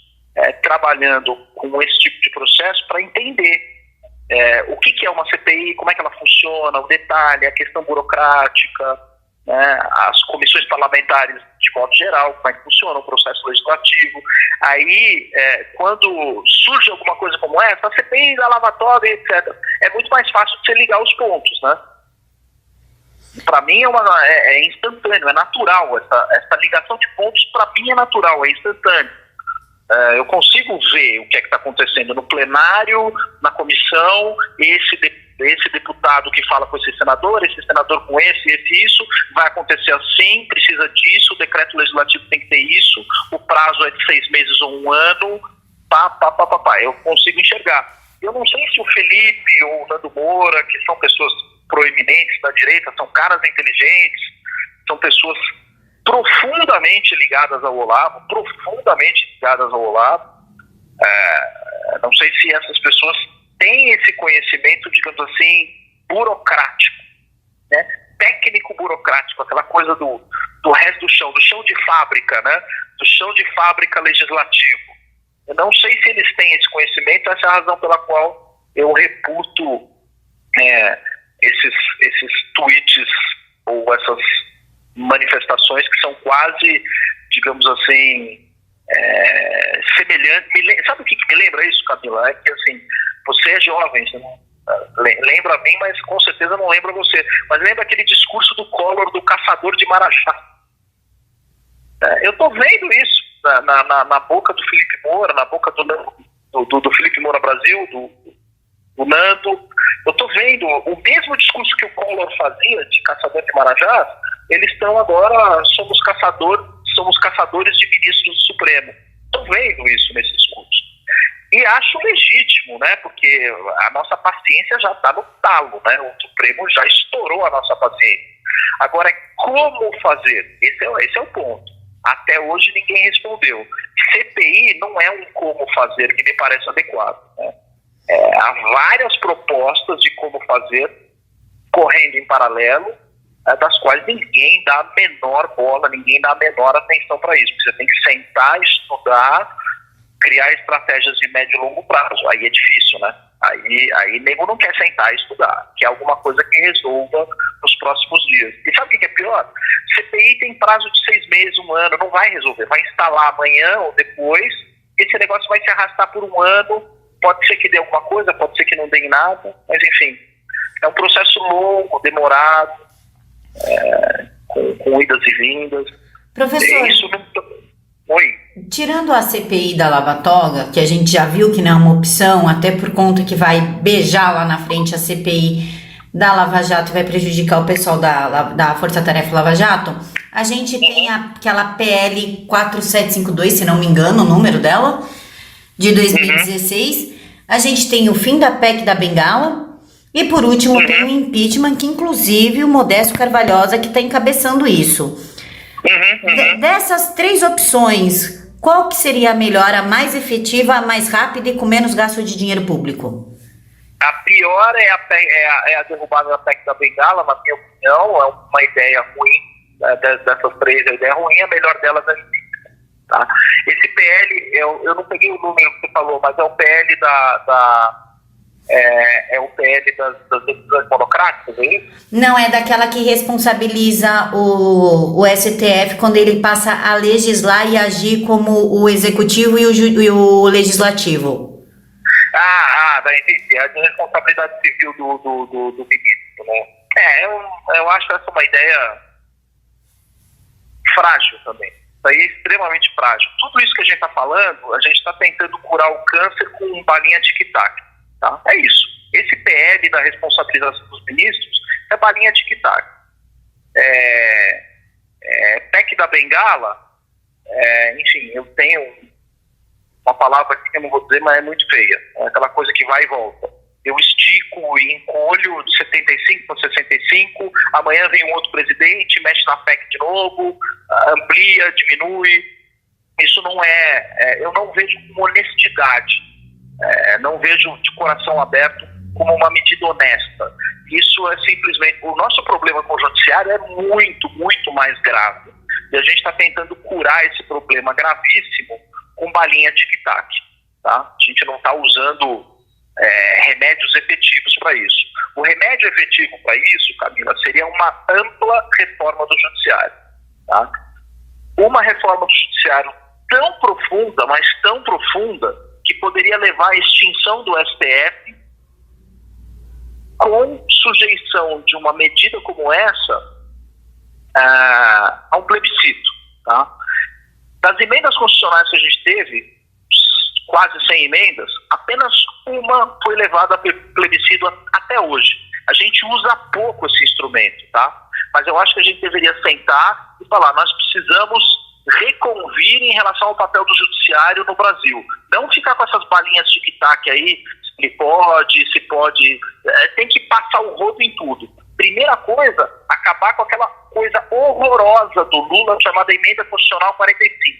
trabalhando com esse tipo de processo para entender o que é uma CPI, como é que ela funciona, o detalhe, a questão burocrática, né, as comissões parlamentares de modo geral, como é que funciona o processo legislativo. Aí, quando surge alguma coisa como essa, a CPI da Lava Toga, etc., é muito mais fácil de você ligar os pontos, né? Para mim é instantâneo, é natural, essa ligação de pontos para mim é natural, é instantâneo. Eu consigo ver o que é que está acontecendo no plenário, na comissão, esse deputado que fala com esse senador com isso, vai acontecer assim, precisa disso, o decreto legislativo tem que ter isso, o prazo é de 6 meses ou 1 ano, eu consigo enxergar. Eu não sei se o Felipe ou o Nando Moura, que são pessoas proeminentes da direita, são caras inteligentes, são pessoas profundamente ligadas ao Olavo, não sei se essas pessoas têm esse conhecimento, digamos assim, burocrático, né? Técnico burocrático, aquela coisa do resto do chão de fábrica, né? Do chão de fábrica legislativo. Eu não sei se eles têm esse conhecimento, essa é a razão pela qual eu reputo esses tweets ou essas manifestações que são quase, digamos assim, semelhantes. Sabe o que me lembra isso, Camila? É que, assim, você é jovem, você não lembra a mim, mas com certeza não lembra você. Mas lembra aquele discurso do Collor, do caçador de Marajá. Eu estou vendo isso na boca do Felipe Moura, na boca do Felipe Moura Brasil, do Nando. Eu estou vendo o mesmo discurso que o Collor fazia de caçador de Marajás, eles estão agora, somos caçadores de ministros do Supremo. Estou vendo isso nesse discurso. E acho legítimo, né? Porque a nossa paciência já está no talo, né? O Supremo já estourou a nossa paciência. Agora, como fazer? Esse é o ponto. Até hoje ninguém respondeu. CPI não é um como fazer que me parece adequado, né? Há várias propostas de como fazer correndo em paralelo, das quais ninguém dá a menor bola, ninguém dá a menor atenção para isso. Você tem que sentar, estudar, criar estratégias de médio e longo prazo. Aí é difícil, né? Aí nego não quer sentar e estudar, quer alguma coisa que resolva nos próximos dias. E sabe o que é pior? CPI tem prazo de 6 meses, 1 ano, não vai resolver. Vai instalar amanhã ou depois, esse negócio vai se arrastar por 1 ano, pode ser que dê alguma coisa, pode ser que não dê em nada, mas enfim, é um processo longo, demorado, com idas e vindas. Professor, Isso não... Oi. Tirando a CPI da Lava Toga, que a gente já viu que não é uma opção, até por conta que vai beijar lá na frente a CPI da Lava Jato e vai prejudicar o pessoal da Força Tarefa Lava Jato, a gente tem aquela PL 4752, se não me engano o número dela, de 2016, a gente tem o fim da PEC da Bengala e por último tem o impeachment, que inclusive o Modesto Carvalhosa que está encabeçando isso. Dessas 3 opções, qual que seria a melhor, a mais efetiva, a mais rápida e com menos gasto de dinheiro público? A pior é a derrubada da PEC da Bengala, na minha opinião, é uma ideia ruim, dessas 3 a ideia ruim, a melhor delas é impeachment, tá? Esse PL, eu não peguei o número que você falou, mas é o PL é o PL das decisões monocráticas, é isso? Não, é daquela que responsabiliza o STF quando ele passa a legislar e agir como o executivo e o legislativo. Entendi. A de responsabilidade civil do ministro, né? Eu acho essa uma ideia frágil também. Isso aí é extremamente frágil. Tudo isso que a gente está falando, a gente está tentando curar o câncer com balinha tic-tac. Tá? É isso. Esse PL da responsabilização dos ministros é balinha tic-tac. PEC da Bengala, enfim, eu tenho uma palavra que eu não vou dizer, mas é muito feia. É aquela coisa que vai e volta. Eu estico e encolho de 75 para 65, amanhã vem um outro presidente, mexe na PEC de novo, amplia, diminui. Isso não eu não vejo com honestidade. Não vejo de coração aberto como uma medida honesta. Isso é simplesmente... O nosso problema com o judiciário é muito, muito mais grave. E a gente está tentando curar esse problema gravíssimo com balinha tic-tac. Tá? A gente não está usando remédios efetivos para isso. O remédio efetivo para isso, Camila, seria uma ampla reforma do judiciário. Tá? Uma reforma do judiciário tão profunda, mas tão profunda, que poderia levar à extinção do STF, com sujeição de uma medida como essa a um plebiscito. Tá? Das emendas constitucionais que a gente teve, quase 100 emendas, apenas uma foi levada a plebiscito até hoje. A gente usa pouco esse instrumento, tá? Mas eu acho que a gente deveria sentar e falar, nós precisamos reconvir em relação ao papel do judiciário no Brasil. Não ficar com essas balinhas tic-tac aí, se pode, tem que passar o rodo em tudo. Primeira coisa, acabar com aquela coisa horrorosa do Lula chamada Emenda Constitucional 45,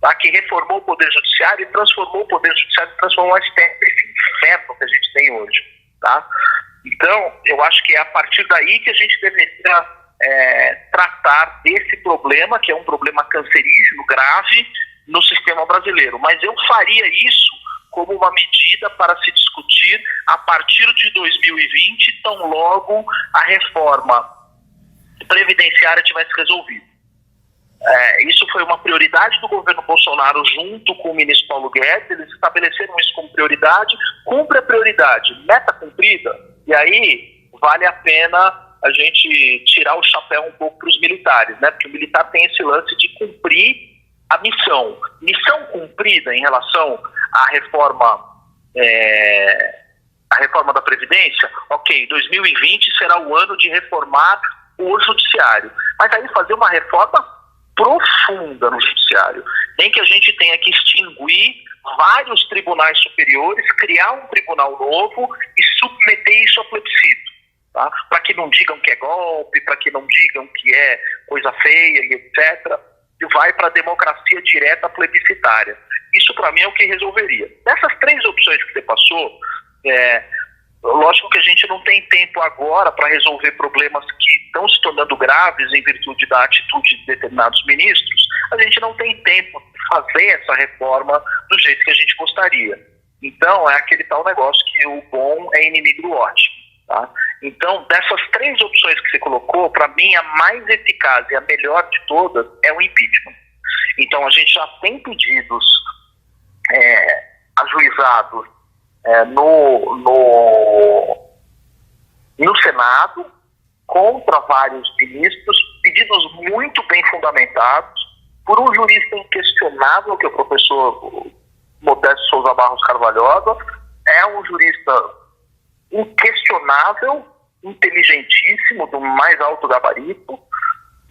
tá? Que reformou o Poder Judiciário e transformou o Poder Judiciário, transformou o STF nesse inferno que a gente tem hoje, tá? Então, eu acho que é a partir daí que a gente deveria tratar desse problema, que é um problema cancerígeno, grave, no sistema brasileiro. Mas eu faria isso como uma medida para se discutir a partir de 2020, tão logo a reforma previdenciária tivesse resolvido. Isso foi uma prioridade do governo Bolsonaro junto com o ministro Paulo Guedes. Eles estabeleceram isso como prioridade. Cumpre a prioridade, meta cumprida, e aí vale a pena a gente tirar o chapéu um pouco para os militares, né? Porque o militar tem esse lance de cumprir a missão. Missão cumprida em relação à reforma da Previdência. Ok, 2020 será o ano de reformar o judiciário. Mas aí fazer uma reforma profunda no judiciário. Nem que a gente tenha que extinguir vários tribunais superiores, criar um tribunal novo e submeter isso a plebiscito. Tá? Para que não digam que é golpe, para que não digam que é coisa feia e etc. E vai para a democracia direta plebiscitária. Isso para mim é o que resolveria. Dessas 3 opções que você passou, lógico que a gente não tem tempo agora para resolver problemas que estão se tornando graves em virtude da atitude de determinados ministros. A gente não tem tempo de fazer essa reforma do jeito que a gente gostaria. Então, é aquele tal negócio que o bom é inimigo do ótimo. Tá? Então, dessas 3 opções que você colocou, para mim, a mais eficaz e a melhor de todas é o impeachment. Então, a gente já tem pedidos ajuizados no Senado contra vários ministros, pedidos muito bem fundamentados por um jurista inquestionável, que é o professor Modesto Souza Barros Carvalhosa. É um jurista inquestionável, inteligentíssimo, do mais alto gabarito.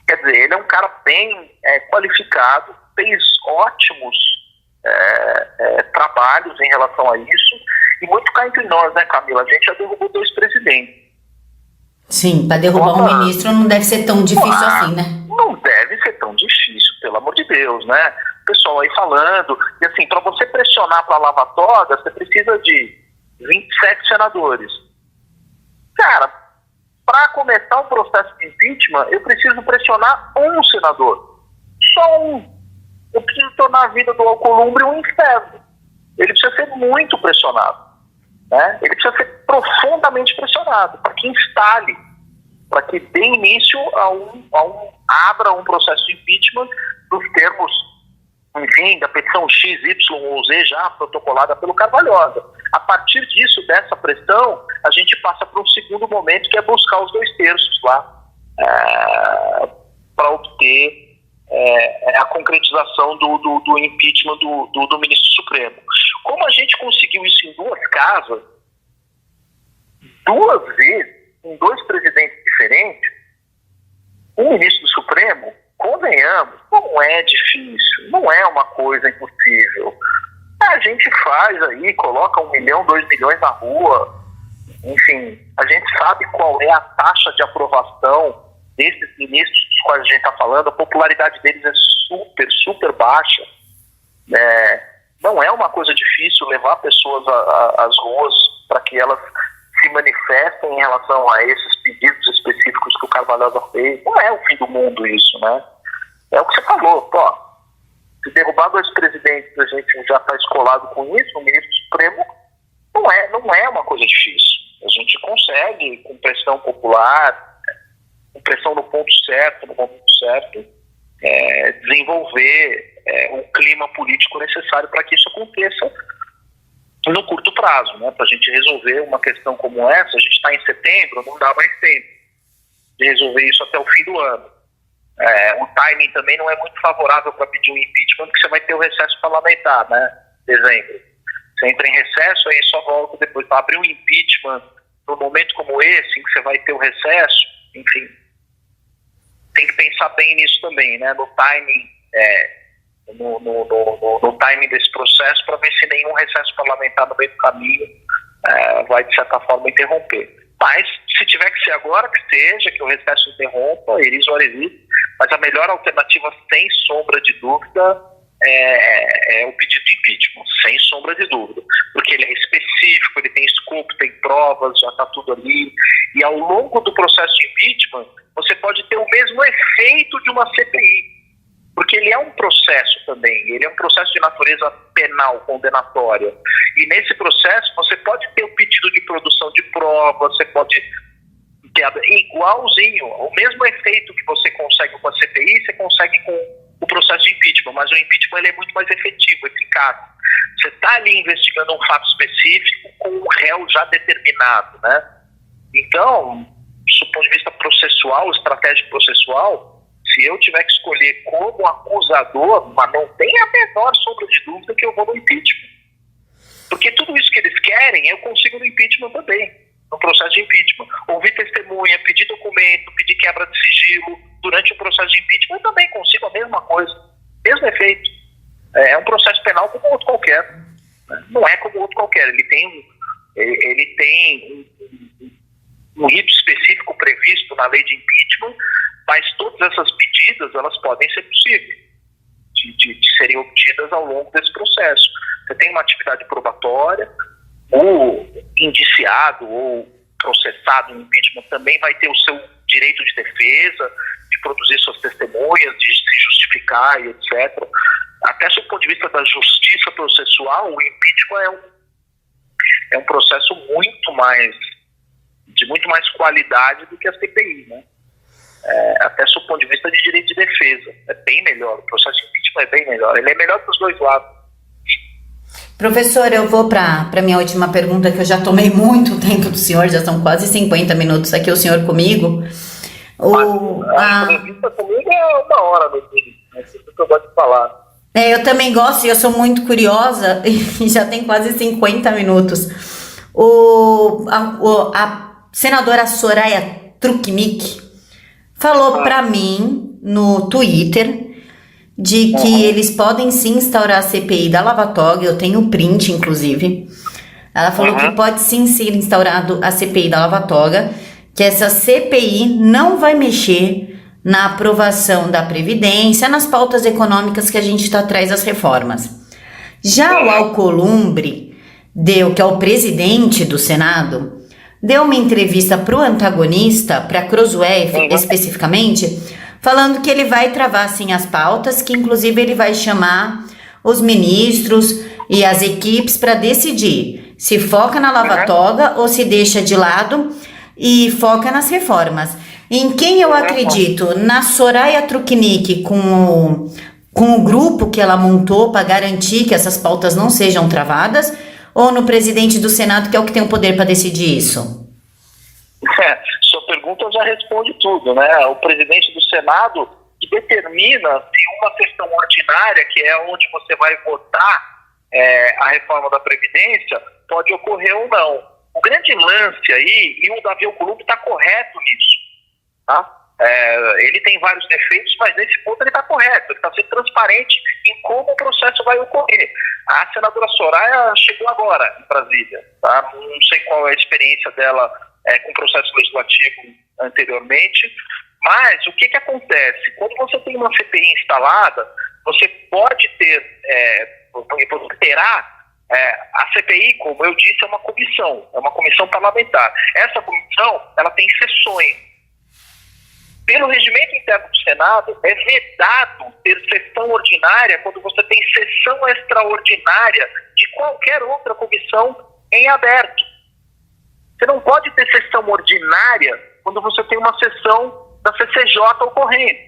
Quer dizer, ele é um cara bem qualificado, fez ótimos trabalhos em relação a isso, e muito cá entre nós, né, Camila? A gente já derrubou 2 presidentes. Sim, para derrubar um ministro não deve ser tão difícil assim, né? Não deve ser tão difícil, pelo amor de Deus, né? O pessoal aí falando, e assim, para você pressionar para a lavatória, você precisa de 27 senadores. Cara, para começar um processo de impeachment, eu preciso pressionar um senador. Só um. Eu preciso tornar a vida do Alcolumbre um inferno. Ele precisa ser muito pressionado. Né? Ele precisa ser profundamente pressionado para que instale, para que dê início abra um processo de impeachment nos termos, enfim, da petição X, Y ou Z já protocolada pelo Carvalhosa. A partir disso, dessa pressão, a gente passa para um segundo momento, que é buscar os 2 terços lá para obter a concretização do impeachment do ministro Supremo. Como a gente conseguiu isso em 2 casas, 2 vezes, em 2 presidentes diferentes, o ministro do Supremo, convenhamos, não é difícil, não é uma coisa impossível. A gente faz aí, coloca 1 milhão, 2 milhões na rua, enfim, a gente sabe qual é a taxa de aprovação desses ministros dos quais a gente está falando. A popularidade deles é super, super baixa. Não é uma coisa difícil levar pessoas às ruas para que elas se manifestem em relação a esses pedidos específicos que o Carvalhosa fez. Não é o fim do mundo isso, né? É o que você falou, se derrubar 2 presidentes, a gente já está escolado com isso, o ministro Supremo não é uma coisa difícil. A gente consegue, com pressão popular, com pressão no ponto certo, no momento certo, desenvolver o clima político necessário para que isso aconteça no curto prazo, né? Para a gente resolver uma questão como essa, a gente está em setembro, não dá mais tempo de resolver isso até o fim do ano. O timing também não é muito favorável para pedir um impeachment, porque você vai ter o recesso parlamentar, né? Dezembro. Você entra em recesso, aí só volta depois para abrir um impeachment num momento como esse, em que você vai ter o recesso, enfim. Tem que pensar bem nisso também, né? No timing, no timing desse processo, para ver se nenhum recesso parlamentar no meio do caminho vai, de certa forma, interromper. Mas, se tiver que ser agora, que seja, que o recesso interrompa, eles ou eles, mas a melhor alternativa, sem sombra de dúvida, é o pedido de impeachment, sem sombra de dúvida, porque ele é específico, ele tem escopo, tem provas, já está tudo ali, e ao longo do processo de impeachment, você pode ter o mesmo efeito de uma CPI, porque ele é um processo também, ele é um processo de natureza penal, condenatória, e nesse processo você pode ter o pedido de produção de provas, você pode ter igualzinho, o mesmo efeito que você consegue com a CPI, você consegue com o processo de impeachment, mas o impeachment ele é muito mais efetivo, eficaz. Você está ali investigando um fato específico com um réu já determinado, né? Então, do ponto de vista processual, estratégico processual, se eu tiver que escolher como acusador, mas não tem a menor sombra de dúvida que eu vou no impeachment. Porque tudo isso que eles querem, eu consigo no impeachment também, no processo de impeachment. Ouvir testemunha, pedir documento, pedir quebra de sigilo, durante o processo de impeachment eu também consigo a mesma coisa, mesmo efeito. É um processo penal como outro qualquer. Né? Não é como outro qualquer, ele tem um rito específico previsto na lei de impeachment, mas todas essas medidas, elas podem ser possíveis de serem obtidas ao longo desse processo. Você tem uma atividade probatória, o indiciado ou processado em impeachment também vai ter o seu direito de defesa, de produzir suas testemunhas, de se justificar e etc. Até do ponto de vista da justiça processual, o impeachment é um processo de muito mais qualidade do que a CPI, né? Até do ponto de vista de direito de defesa. É bem melhor, o processo de impeachment é bem melhor. Ele é melhor para os dois lados. Professor, eu vou para a minha última pergunta, que eu já tomei muito tempo do senhor, já são quase 50 minutos aqui o senhor comigo. A entrevista comigo é uma hora, meu filho. É isso que eu gosto de falar. Eu também gosto e eu sou muito curiosa, e já tem quase 50 minutos. A senadora Soraya Trukmik falou para mim no Twitter de que eles podem sim instaurar a CPI da Lava Toga. Eu tenho o print, inclusive. Ela falou que pode sim ser instaurado a CPI da Lava Toga, que essa CPI não vai mexer na aprovação da Previdência, nas pautas econômicas que a gente está atrás das reformas. Já o Alcolumbre, que é o presidente do Senado, deu uma entrevista para o antagonista, para a Crosué especificamente, falando que ele vai travar sim as pautas, que inclusive ele vai chamar os ministros e as equipes para decidir se foca na Lava Toga ou se deixa de lado e foca nas reformas. Em quem eu acredito? Na Soraya Trukmik, com o grupo que ela montou para garantir que essas pautas não sejam travadas, ou no presidente do Senado, que é o que tem o poder para decidir isso? Sua pergunta já responde tudo, né? O presidente do Senado que determina se uma questão ordinária, que é onde você vai votar a reforma da Previdência, pode ocorrer ou não. O grande lance aí, e o Davi Alcolumbre está correto nisso, tá? Ele tem vários defeitos, mas nesse ponto ele está correto, ele está sendo transparente em como o processo vai ocorrer. A senadora Soraya chegou agora em Brasília, tá? Não sei qual é a experiência dela com o processo legislativo anteriormente, mas o que acontece? Quando você tem uma CPI instalada, você pode terá a CPI, como eu disse, é uma comissão parlamentar. Essa comissão, ela tem sessões. Pelo regimento interno do Senado, é vedado ter sessão ordinária quando você tem sessão extraordinária de qualquer outra comissão em aberto. Você não pode ter sessão ordinária quando você tem uma sessão da CCJ ocorrendo.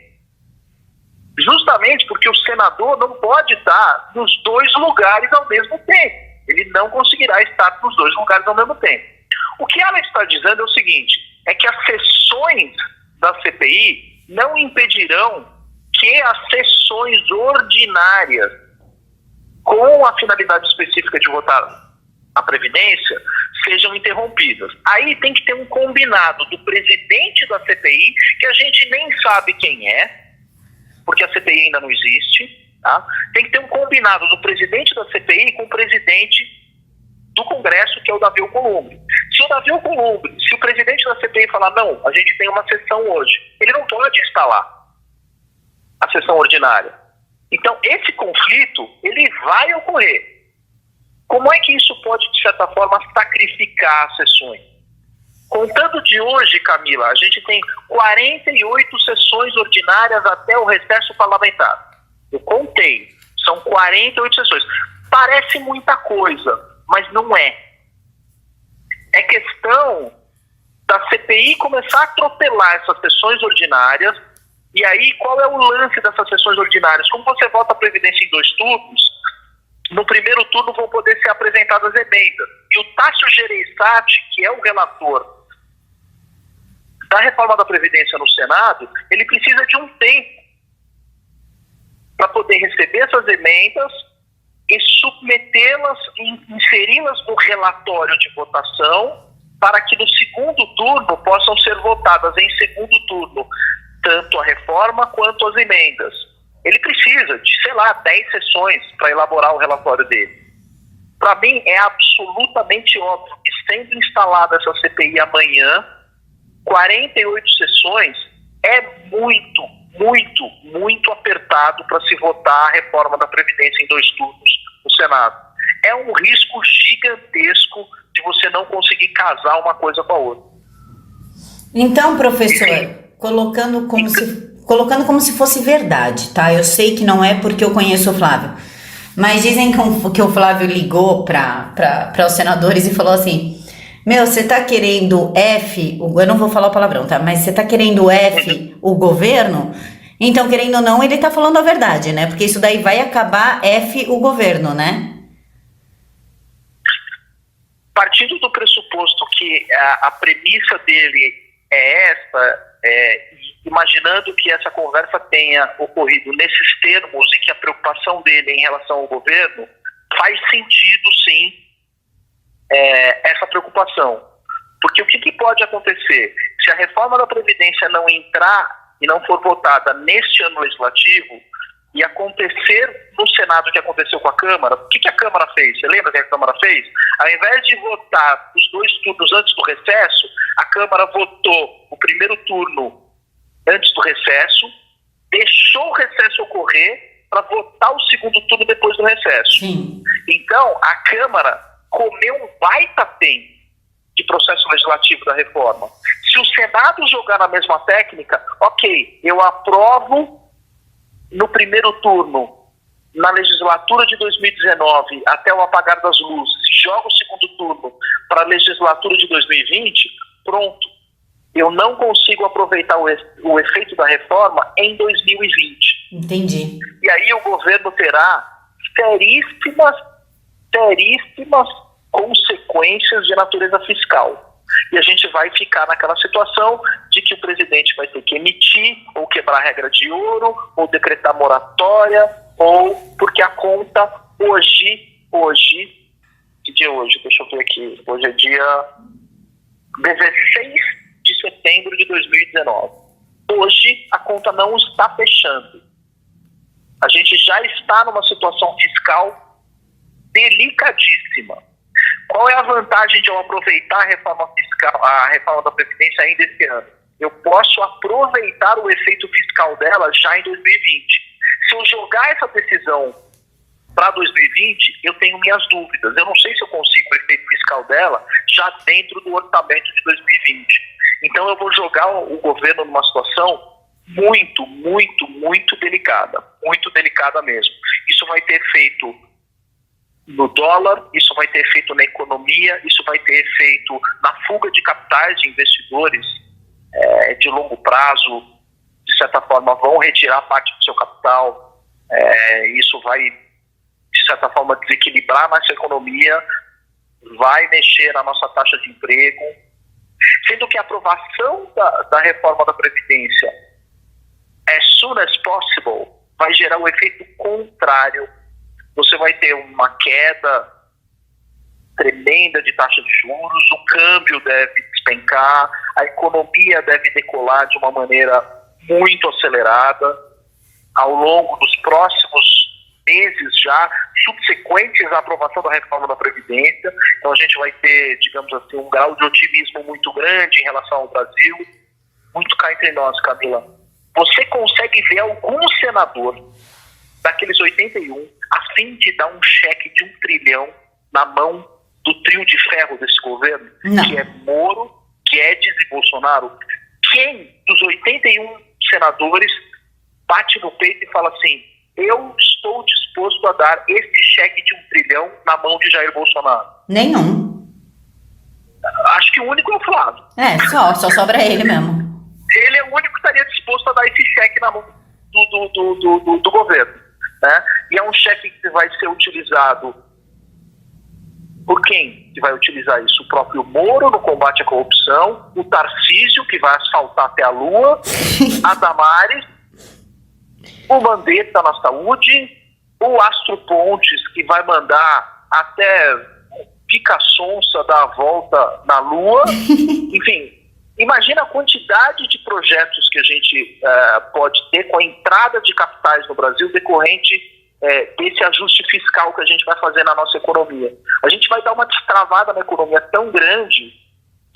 Justamente porque o senador não pode estar nos dois lugares ao mesmo tempo. Ele não conseguirá estar nos dois lugares ao mesmo tempo. O que ela está dizendo é o seguinte, é que as sessões da CPI não impedirão que as sessões ordinárias, com a finalidade específica de votar a Previdência, sejam interrompidas. Aí tem que ter um combinado do presidente da CPI, que a gente nem sabe quem é, porque a CPI ainda não existe, tá? Tem que ter um combinado do presidente da CPI com o presidente do Congresso, que é o Davi Alcolumbre. Se o presidente da CPI falar, não, a gente tem uma sessão hoje, ele não pode instalar a sessão ordinária. Então, esse conflito, ele vai ocorrer. Como é que isso pode, de certa forma, sacrificar as sessões? Contando de hoje, Camila, a gente tem 48 sessões ordinárias até o recesso parlamentar. Eu contei, são 48 sessões. Parece muita coisa, mas não é. É questão da CPI começar a atropelar essas sessões ordinárias. E aí, qual é o lance dessas sessões ordinárias? Como você vota a Previdência em 2 turnos, no primeiro turno vão poder ser apresentadas emendas. E o Tássio Gereissati, que é o relator da reforma da Previdência no Senado, ele precisa de um tempo para poder receber essas emendas e submetê-las, inseri-las no relatório de votação, para que no segundo turno possam ser votadas em segundo turno tanto a reforma quanto as emendas. Ele precisa de, 10 sessões para elaborar o relatório dele. Para mim, é absolutamente óbvio que, sendo instalada essa CPI amanhã, 48 sessões é muito apertado para se votar a reforma da Previdência em 2 turnos no Senado. É um risco gigantesco de você não conseguir casar uma coisa com a outra. Então, professor, colocando como se fosse verdade, tá? Eu sei que não é porque eu conheço o Flávio, mas dizem que o Flávio ligou para os senadores e falou assim, você tá querendo eu não vou falar o palavrão, tá? Mas você tá querendo o governo? Então, querendo ou não, ele tá falando a verdade, né? Porque isso daí vai acabar o governo, né? Partindo do pressuposto que a premissa dele é essa, imaginando que essa conversa tenha ocorrido nesses termos e que a preocupação dele em relação ao governo, faz sentido, sim, essa preocupação. Porque o que pode acontecer? Se a reforma da Previdência não entrar e não for votada neste ano legislativo, e acontecer no Senado o que aconteceu com a Câmara, o que a Câmara fez? Você lembra o que a Câmara fez? Ao invés de votar os 2 turnos antes do recesso, a Câmara votou o primeiro turno antes do recesso, deixou o recesso ocorrer para votar o segundo turno depois do recesso. Sim. Então, a Câmara comeu um baita tempo de processo legislativo da reforma. Se o Senado jogar na mesma técnica, ok, eu aprovo no primeiro turno, na legislatura de 2019, até o apagar das luzes, e joga o segundo turno para a legislatura de 2020, pronto. Eu não consigo aproveitar o efeito da reforma em 2020. Entendi. E aí o governo terá seríssimas consequências de natureza fiscal. E a gente vai ficar naquela situação de que o presidente vai ter que emitir, ou quebrar a regra de ouro, ou decretar moratória, ou porque a conta hoje, que dia é hoje? Deixa eu ver aqui, hoje é dia 16 de setembro de 2019. Hoje a conta não está fechando. A gente já está numa situação fiscal delicadíssima. Qual é a vantagem de eu aproveitar a reforma fiscal, a reforma da Previdência ainda esse ano? Eu posso aproveitar o efeito fiscal dela já em 2020. Se eu jogar essa decisão para 2020, eu tenho minhas dúvidas. Eu não sei se eu consigo o efeito fiscal dela já dentro do orçamento de 2020. Então eu vou jogar o governo numa situação muito delicada mesmo. Isso vai ter efeito no dólar, isso vai ter efeito na economia, isso vai ter efeito na fuga de capitais de investidores de longo prazo, de certa forma vão retirar parte do seu capital, isso vai, de certa forma, desequilibrar a nossa economia, vai mexer na nossa taxa de emprego, sendo que a aprovação da reforma da Previdência as soon as possible vai gerar o efeito contrário. Você vai ter uma queda tremenda de taxa de juros, o câmbio deve despencar, a economia deve decolar de uma maneira muito acelerada ao longo dos próximos meses já, subsequentes à aprovação da reforma da Previdência. Então a gente vai ter, digamos assim, um grau de otimismo muito grande em relação ao Brasil. Muito cá entre nós, Camila. Você consegue ver algum senador daqueles 81 a fim de dar um cheque de 1 trilhão na mão do trio de ferro desse governo? Não. Que é Moro, Guedes e Bolsonaro? Quem dos 81 senadores bate no peito e fala assim: eu estou disposto a dar esse cheque de 1 trilhão na mão de Jair Bolsonaro? Nenhum. Acho que o único é o Flávio. Só sobra ele mesmo. Ele é o único que estaria disposto a dar esse cheque na mão do governo, né? E é um cheque que vai ser utilizado por quem que vai utilizar isso? O próprio Moro no combate à corrupção, o Tarcísio, que vai asfaltar até a Lua, a Damares, o Mandetta na saúde, o Astro Pontes, que vai mandar até Pica Sonsa dar a volta na Lua. Enfim, imagina a quantidade de projetos que a gente pode ter com a entrada de capitais no Brasil decorrente desse ajuste fiscal que a gente vai fazer na nossa economia. A gente vai dar uma destravada na economia tão grande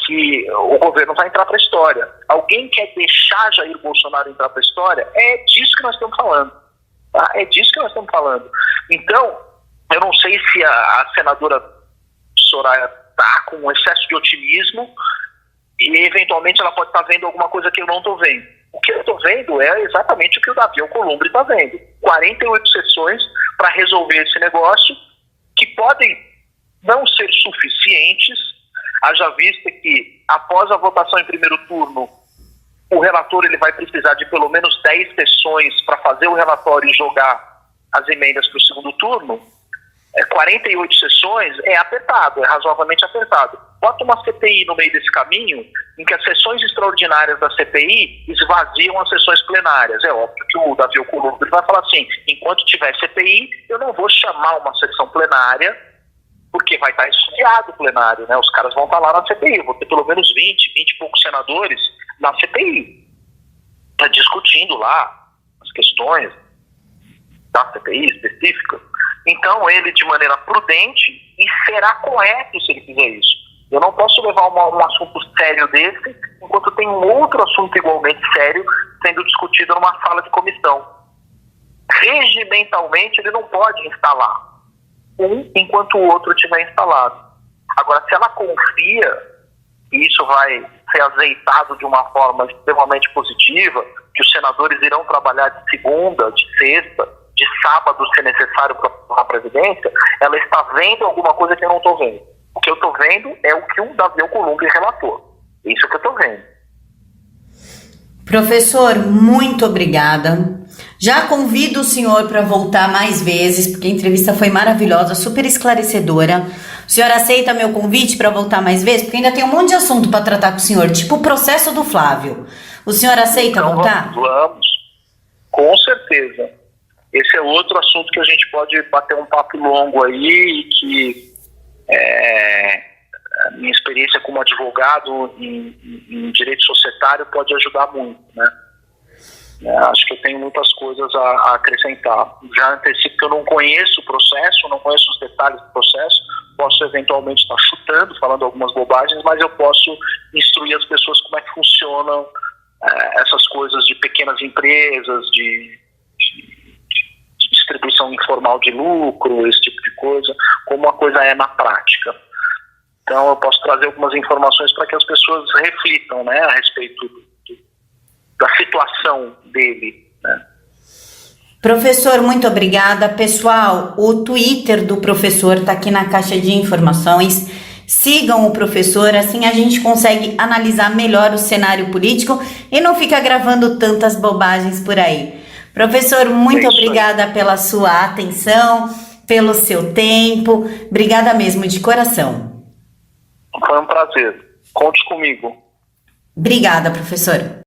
que o governo vai entrar para a história. Alguém quer deixar Jair Bolsonaro entrar para a história? É disso que nós estamos falando. Tá? É disso que nós estamos falando. Então, eu não sei se a senadora Soraya está com um excesso de otimismo e, eventualmente, ela pode estar vendo alguma coisa que eu não estou vendo. O que eu estou vendo é exatamente o que o Davi Alcolumbre está vendo. 48 sessões para resolver esse negócio, que podem não ser suficientes, haja vista que, após a votação em primeiro turno, o relator ele vai precisar de pelo menos 10 sessões para fazer o relatório e jogar as emendas para o segundo turno. 48 sessões é apertado, é razoavelmente apertado. Bota uma CPI no meio desse caminho, em que as sessões extraordinárias da CPI esvaziam as sessões plenárias. É óbvio que o Davi Alcolumbre vai falar assim: enquanto tiver CPI, eu não vou chamar uma sessão plenária, porque vai estar esfriado o plenário, né? Os caras vão estar lá na CPI. Eu vou ter pelo menos 20 e poucos senadores na CPI, discutindo lá as questões da CPI específicas. Então, ele, de maneira prudente, e será correto se ele fizer isso. Eu não posso levar um assunto sério desse, enquanto tem um outro assunto igualmente sério sendo discutido numa sala de comissão. Regimentalmente, ele não pode instalar um enquanto o outro estiver instalado. Agora, se ela confia, e isso vai ser azeitado de uma forma extremamente positiva, que os senadores irão trabalhar de segunda, de sexta, de sábado, se necessário, para a Previdência, ela está vendo alguma coisa que eu não estou vendo. O que eu estou vendo é o que o Davi Alcolumbre relatou. Isso é o que eu estou vendo. Professor, muito obrigada. Já convido o senhor para voltar mais vezes, porque a entrevista foi maravilhosa, super esclarecedora. O senhor aceita meu convite para voltar mais vezes? Porque ainda tem um monte de assunto para tratar com o senhor, tipo o processo do Flávio. O senhor aceita então, voltar? Vamos, com certeza. Esse é outro assunto que a gente pode bater um papo longo aí, e que a minha experiência como advogado em direito societário pode ajudar muito, né? Acho que eu tenho muitas coisas a acrescentar. Já antecipo que eu não conheço o processo, não conheço os detalhes do processo, posso eventualmente estar chutando, falando algumas bobagens, mas eu posso instruir as pessoas como é que funcionam essas coisas de pequenas empresas, de distribuição informal de lucro, esse tipo de coisa, como a coisa é na prática. Então eu posso trazer algumas informações para que as pessoas reflitam, né, a respeito da situação dele, né? Professor, muito obrigada. Pessoal, o Twitter do professor está aqui na caixa de informações. Sigam o professor, assim a gente consegue analisar melhor o cenário político e não fica gravando tantas bobagens por aí. Professor, muito obrigada pela sua atenção, pelo seu tempo. Obrigada mesmo, de coração. Foi um prazer. Conte comigo. Obrigada, professor.